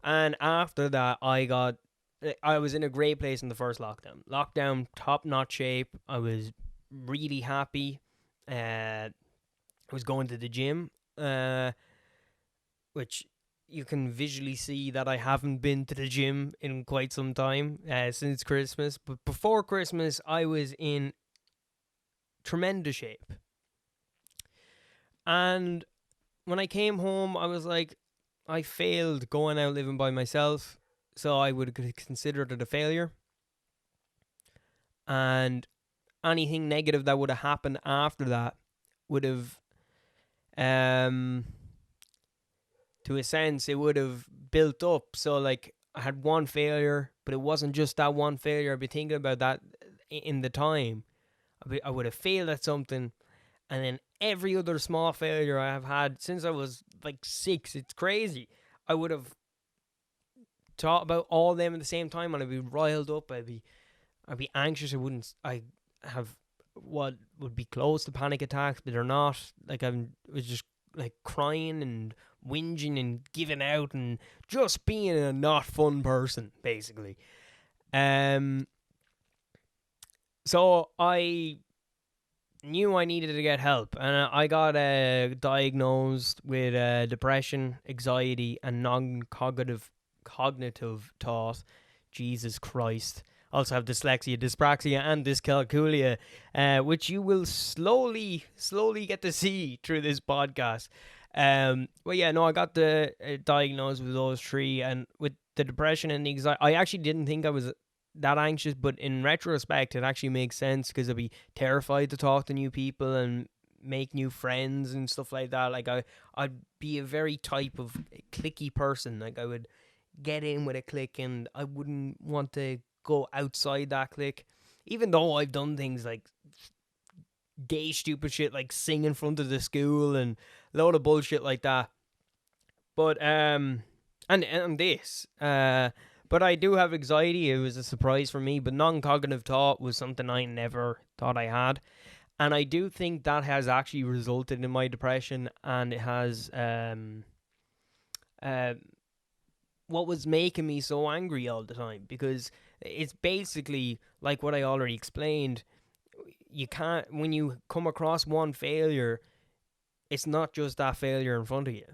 And after that, I was in a great place in the first lockdown. Lockdown, top-notch shape. I was really happy. I was going to the gym, which you can visually see that I haven't been to the gym in quite some time since Christmas. But before Christmas, I was in tremendous shape. And when I came home, I was like, I failed going out living by myself, so I would have considered it a failure. And anything negative that would have happened after that would have, to a sense, it would have built up. So, like, I had one failure, but it wasn't just that one failure. I'd be thinking about that in the time. I would have failed at something, and then every other small failure I have had since I was like 6, it's crazy. I would have thought about all of them at the same time, and I'd be riled up. I'd be anxious. I have what would be close to panic attacks, but they're not. Like, I was just like crying and whinging and giving out and just being a not fun person, basically. So I knew I needed to get help, and I got diagnosed with depression, anxiety, and non-cognitive thought. Jesus Christ. Also have dyslexia, dyspraxia, and dyscalculia, which you will slowly get to see through this podcast. I got diagnosed with those 3, and with the depression and the anxiety, I actually didn't think I was that anxious, but in retrospect, it actually makes sense because I'd be terrified to talk to new people and make new friends and stuff like that. Like, I'd be a very type of cliquey person. Like, I would get in with a clique, and I wouldn't want to go outside that clique, even though I've done things like gay stupid shit like sing in front of the school and a load of bullshit like that. But but I do have anxiety. It was a surprise for me, but non-cognitive thought was something I never thought I had, and I do think that has actually resulted in my depression, and it has what was making me so angry all the time, because it's basically like what I already explained. You can't, when you come across one failure, it's not just that failure in front of you.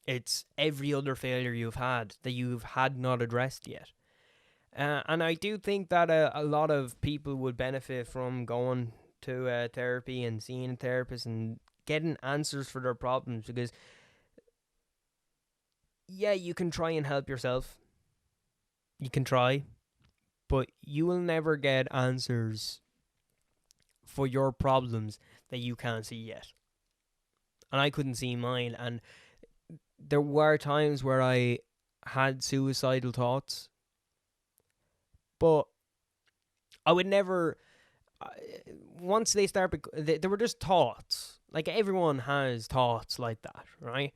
It's every other failure you've had that you've had not addressed yet. And I do think that a lot of people would benefit from going to therapy and seeing a therapist and getting answers for their problems, because yeah, you can try and help yourself. You can try, but you will never get answers for your problems that you can't see yet. And I couldn't see mine, and there were times where I had suicidal thoughts, but I would never, once they start, they were just thoughts. Like, everyone has thoughts like that, right?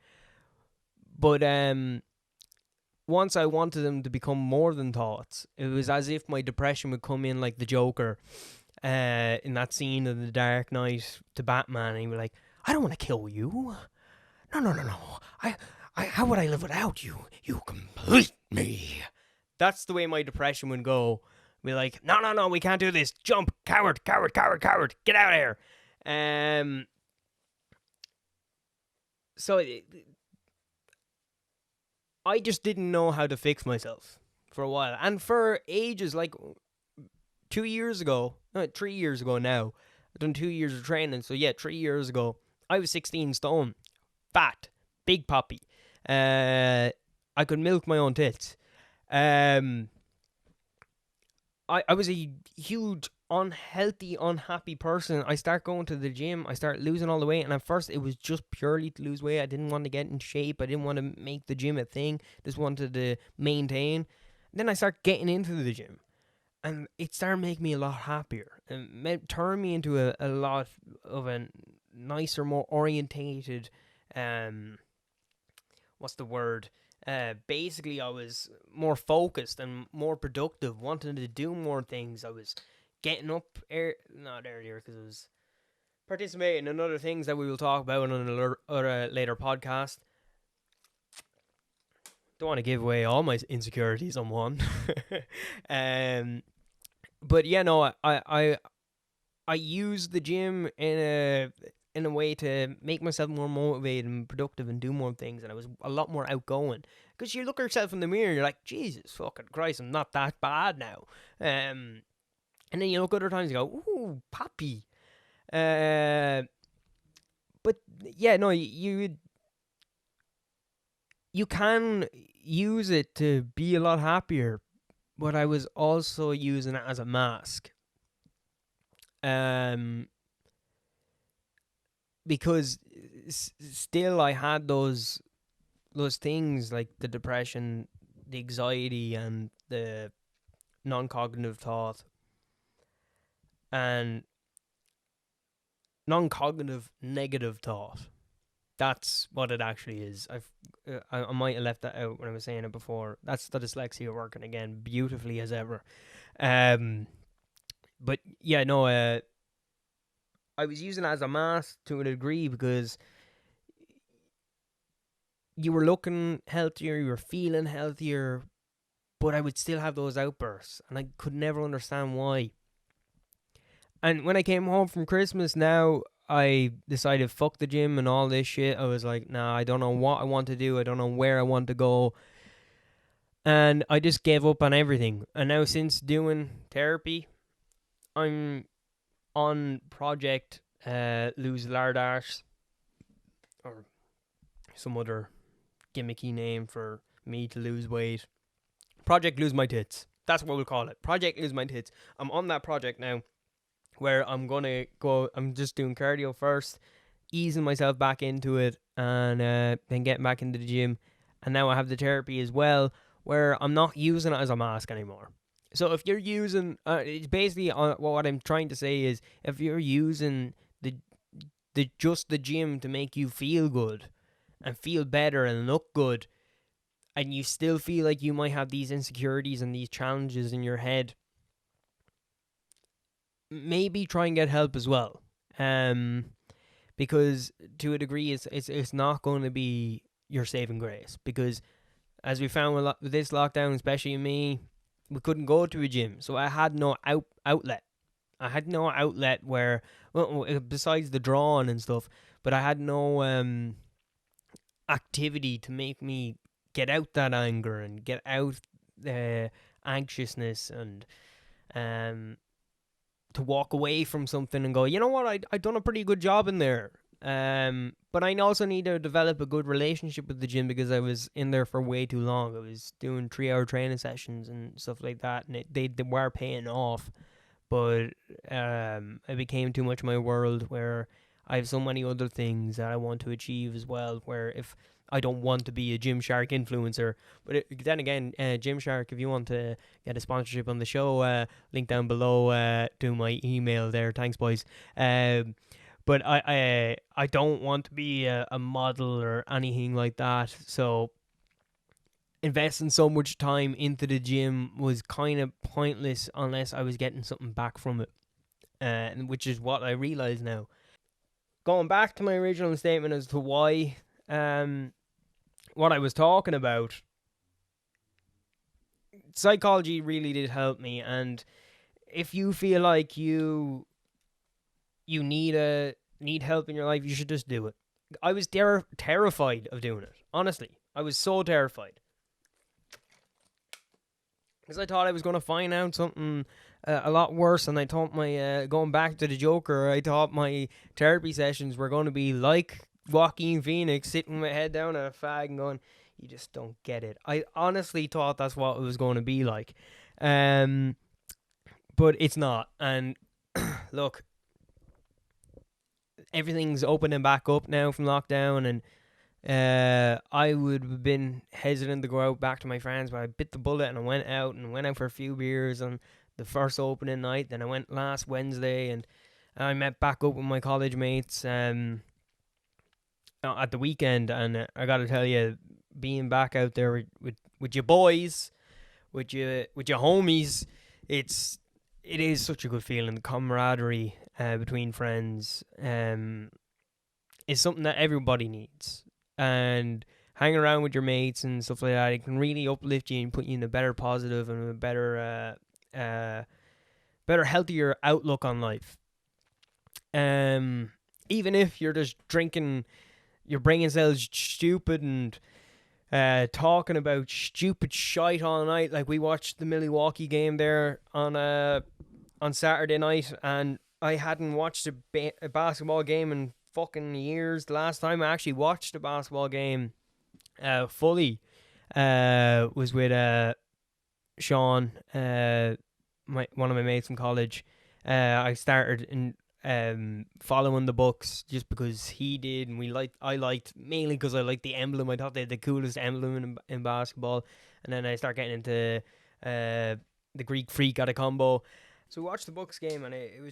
But once I wanted them to become more than thoughts, it was as if my depression would come in like the Joker in that scene of The Dark Knight to Batman, and he was like, I don't want to kill you. No. How would I live without you? You complete me. That's the way my depression would go. Be like, no, we can't do this. Jump, coward. Get out of here. So I just didn't know how to fix myself for a while. And for ages, like 3 years ago now, I've done 2 years of training. So yeah, 3 years ago, I was 16 stone, fat, big poppy. I could milk my own tits. I was a huge, unhealthy, unhappy person. I start going to the gym. I start losing all the weight. And at first, it was just purely to lose weight. I didn't want to get in shape. I didn't want to make the gym a thing. Just wanted to maintain. Then I start getting into the gym. And it started making me a lot happier. And turned me into a lot of a nicer, more orientated, what's the word? Basically, I was more focused and more productive, wanting to do more things. I was getting up, not earlier, because I was participating in other things that we will talk about on a later podcast. Don't want to give away all my insecurities on one. But yeah, no, I use the gym in a way to make myself more motivated and productive and do more things, and I was a lot more outgoing. Because you look at yourself in the mirror and you're like, Jesus fucking Christ, I'm not that bad now. And then you look other times and you go, ooh, poppy. But yeah, no, you can use it to be a lot happier, but I was also using it as a mask. Because still I had those things like the depression, the anxiety, and the non-cognitive thought, and non-cognitive negative thought. That's what it actually is. I might have left that out when I was saying it before. That's the dyslexia working again, beautifully as ever. But yeah, no, I was using it as a mask to a degree because you were looking healthier, you were feeling healthier, but I would still have those outbursts, and I could never understand why. And when I came home from Christmas now, I decided fuck the gym and all this shit. I was like, nah, I don't know what I want to do. I don't know where I want to go. And I just gave up on everything. And now since doing therapy, I'm on Project Lose Lardash, or some other gimmicky name for me to lose weight. Project Lose My Tits. That's what we'll call it. Project Lose My Tits. I'm on that project now, where I'm just doing cardio first, easing myself back into it, and then getting back into the gym. And now I have the therapy as well, where I'm not using it as a mask anymore. So if you're using, it's basically what I'm trying to say is, if you're using just the gym to make you feel good and feel better and look good, and you still feel like you might have these insecurities and these challenges in your head, maybe try and get help as well. Because to a degree, it's not going to be your saving grace. Because as we found with this lockdown, especially me, we couldn't go to a gym, so I had no outlet. I had no outlet where, well, besides the drawing and stuff, but I had no activity to make me get out that anger and get out the anxiousness, and to walk away from something and go, you know what, I done a pretty good job in there. But I also need to develop a good relationship with the gym, because I was in there for way too long. I was doing 3-hour training sessions and stuff like that, and they were paying off, but it became too much my world, where I have so many other things that I want to achieve as well, where if I don't want to be a Gymshark influencer. But then again, Gymshark, if you want to get a sponsorship on the show, link down below to my email there. Thanks, boys. But I don't want to be a model or anything like that. So investing so much time into the gym was kind of pointless unless I was getting something back from it, which is what I realize now. Going back to my original statement as to why, what I was talking about, psychology really did help me. And if you feel like you need help in your life, you should just do it. I was terrified of doing it. Honestly, I was so terrified, because I thought I was going to find out something a lot worse, and I thought my going back to the Joker, I thought my therapy sessions were going to be like Joaquin Phoenix, sitting with my head down at a fag and going, "You just don't get it." I honestly thought that's what it was going to be like, but it's not. And look, everything's opening back up now from lockdown, and I would have been hesitant to go out back to my friends, but I bit the bullet and I went out for a few beers on the first opening night. Then I went last Wednesday, and I met back up with my college mates at the weekend. And I got to tell you, being back out there with your boys, with your homies, it is such a good feeling. The camaraderie between friends is something that everybody needs. And hanging around with your mates and stuff like that, it can really uplift you and put you in a better positive and a better, healthier outlook on life. Even if you're just drinking your brain cells stupid and talking about stupid shite all night, like we watched the Milwaukee game there on Saturday night, and I hadn't watched a basketball game in fucking years. The last time I actually watched a basketball game fully was with Sean, one of my mates from college. I started following the Bucks just because he did, and I liked mainly because I liked the emblem. I thought they had the coolest emblem in basketball. And then I started getting into the Greek Freak out of combo. So we watched the Bucks game, and it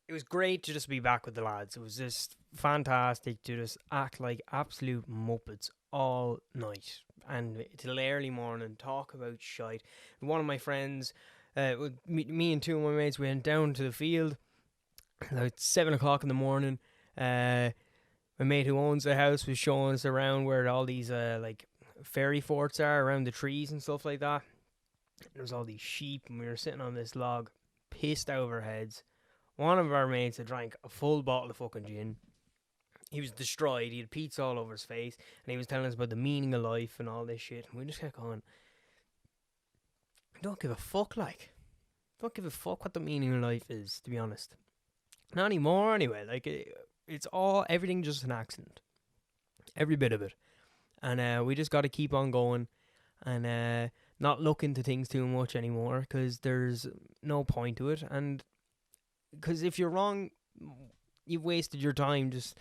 was great to just be back with the lads. It was just fantastic to just act like absolute muppets all night and till early morning, talk about shite. One of my friends, me and two of my mates went down to the field at 7 o'clock in the morning. My mate who owns the house was showing us around where all these like fairy forts are around the trees and stuff like that. There was all these sheep, and we were sitting on this log, pissed out of our heads. One of our mates had drank a full bottle of fucking gin. He was destroyed. He had pizza all over his face, and he was telling us about the meaning of life and all this shit. And we just kept going, I don't give a fuck, like. Don't give a fuck what the meaning of life is, to be honest. Not anymore, anyway. Like, it's all, everything just an accident. Every bit of it. And we just got to keep on going and not look into things too much anymore, because there's no point to it. And because if you're wrong, you've wasted your time just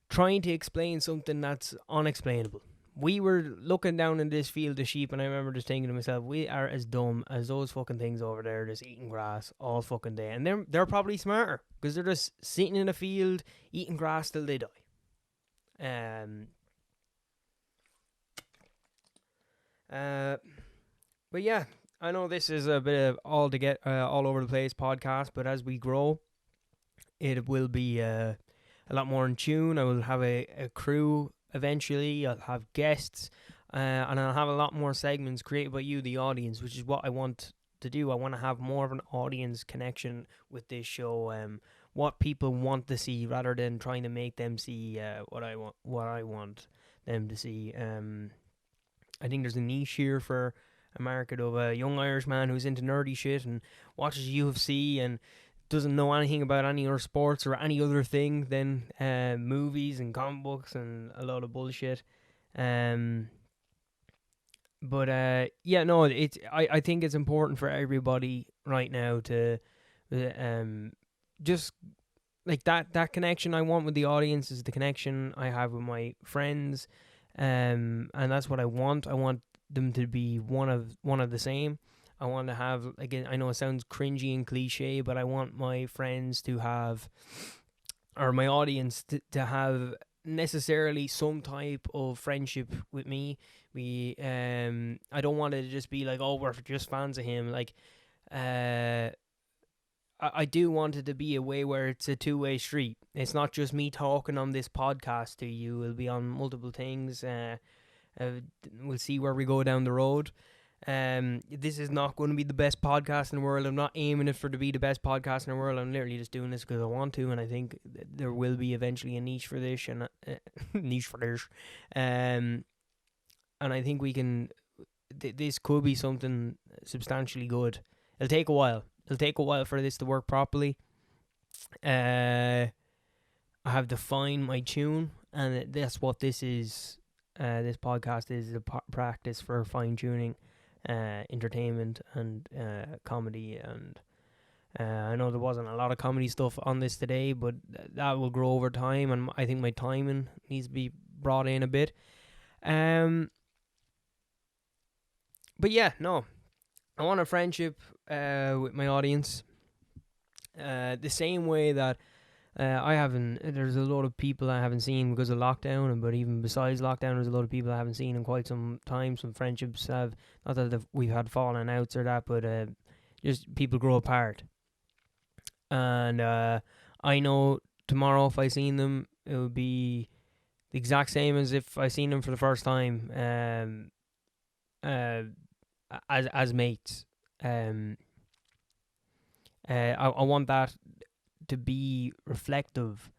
trying to explain something that's unexplainable. We were looking down in this field of sheep, and I remember just thinking to myself, we are as dumb as those fucking things over there just eating grass all fucking day. And they're probably smarter, because they're just sitting in a field eating grass till they die. But yeah, I know this is a bit of all over the place podcast, but as we grow, it will be a lot more in tune. I will have a crew eventually. I'll have guests, and I'll have a lot more segments created by you, the audience, which is what I want to do. I want to have more of an audience connection with this show. What people want to see, rather than trying to make them see what I want them to see. I think there's a niche here for America of a young Irish man who's into nerdy shit and watches UFC and doesn't know anything about any other sports or any other thing than movies and comic books and a lot of bullshit. I think it's important for everybody right now to just like that connection I want with the audience is the connection I have with my friends. And that's what I want. I want them to be one of the same. I want to have, again, I know it sounds cringy and cliche, but I want my friends to have, or my audience to have necessarily some type of friendship with me. I don't want it to just be like, oh, we're just fans of him. Like, I do want it to be a way where it's a two-way street. It's not just me talking on this podcast to you. It'll be on multiple things. We'll see where we go down the road. This is not going to be the best podcast in the world. I'm not aiming it for to be the best podcast in the world. I'm literally just doing this because I want to, and I think there will be eventually a niche for this and and I think we can this could be something substantially good. It'll take a while. It'll take a while for this to work properly. I have to find my tune, and that's what this is. This podcast is a practice for fine-tuning entertainment and comedy. And I know there wasn't a lot of comedy stuff on this today, but that will grow over time, and I think my timing needs to be brought in a bit. But yeah, no. I want a friendship with my audience. The same way that there's a lot of people I haven't seen because of lockdown, but even besides lockdown, there's a lot of people I haven't seen in quite some time. Some friendships have, not that we've had falling outs or that, but just people grow apart. And I know tomorrow if I seen them, it would be the exact same as if I seen them for the first time, as mates. I want that to be reflective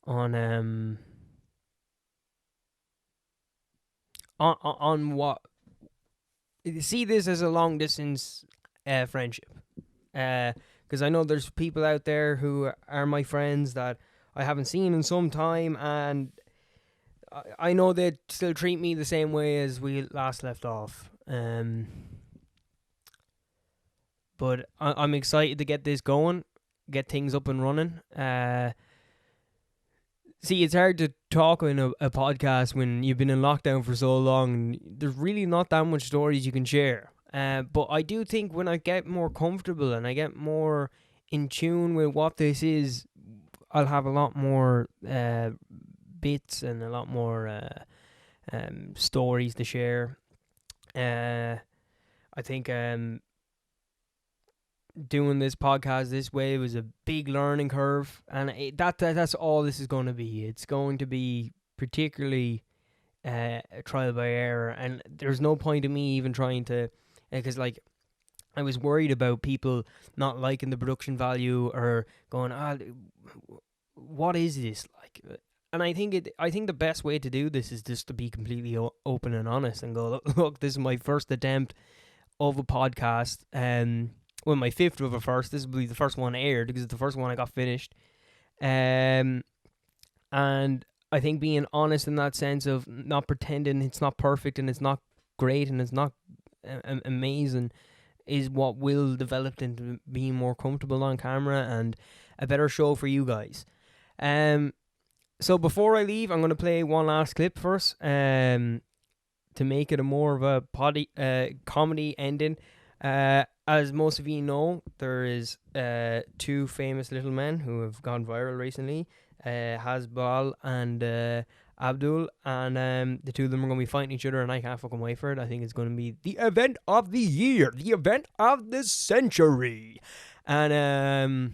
on what, see this as a long distance friendship, because I know there's people out there who are my friends that I haven't seen in some time, and I know they still treat me the same way as we last left off. But I'm excited to get this going, get things up and running. See, it's hard to talk in a podcast when you've been in lockdown for so long. And there's really not that much stories you can share. But I do think when I get more comfortable and I get more in tune with what this is, I'll have a lot more bits and a lot more stories to share. I think doing this podcast this way was a big learning curve, and that's all this is going to be. It's going to be particularly a trial by error, and there's no point in me even trying to, because like I was worried about people not liking the production value or going, what is this like? And I think the best way to do this is just to be completely open and honest and go, look, this is my first attempt of a podcast. Well, my fifth of a first. This will be the first one aired because it's the first one I got finished. And I think being honest in that sense of not pretending it's not perfect and it's not great and it's not amazing is what will develop into being more comfortable on camera and a better show for you guys. So before I leave, I'm going to play one last clip first to make it a more of a comedy ending. As most of you know, there is two famous little men who have gone viral recently, Hasbal and Abdul, and the two of them are going to be fighting each other, and I can't fucking wait for it. I think it's going to be the event of the year, the event of the century. And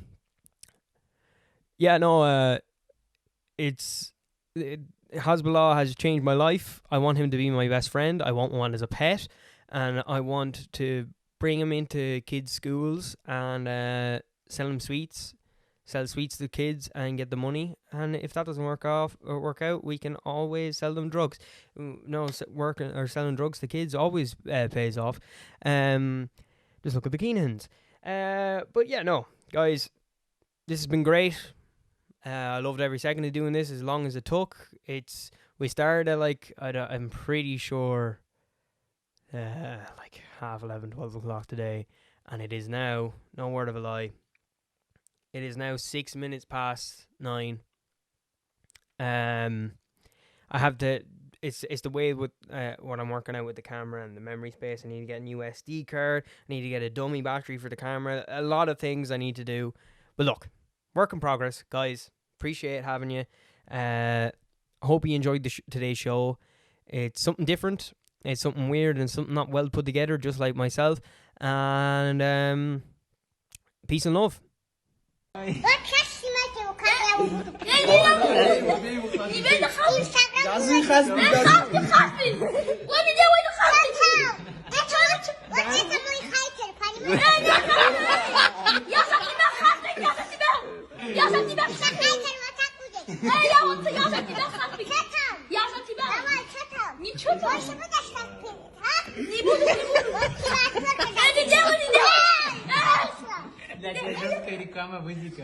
Hasbullah has changed my life. I want him to be my best friend. I want one as a pet, and I want to bring him into kids' schools and sell sweets to kids and get the money. And if that doesn't work out, we can always sell them drugs. Working or selling drugs to kids always pays off. Just look at the Keenans. But yeah, no, guys, this has been great. I loved every second of doing this, as long as it took. We started at I'm pretty sure 11:30, 12 o'clock today, and it is now, no word of a lie, it is now 6 minutes past 9. I have to, it's the way with what I'm working out with the camera and the memory space. I need to get a new SD card, I need to get a dummy battery for the camera, a lot of things I need to do. But look, work in progress, guys. Appreciate having you. Hope you enjoyed today's show. It's something different. It's something weird and something not well put together, just like myself. And peace and love. يا Не буду. Я не делаю, не делаю. Блядь, я жесткая реклама вызика.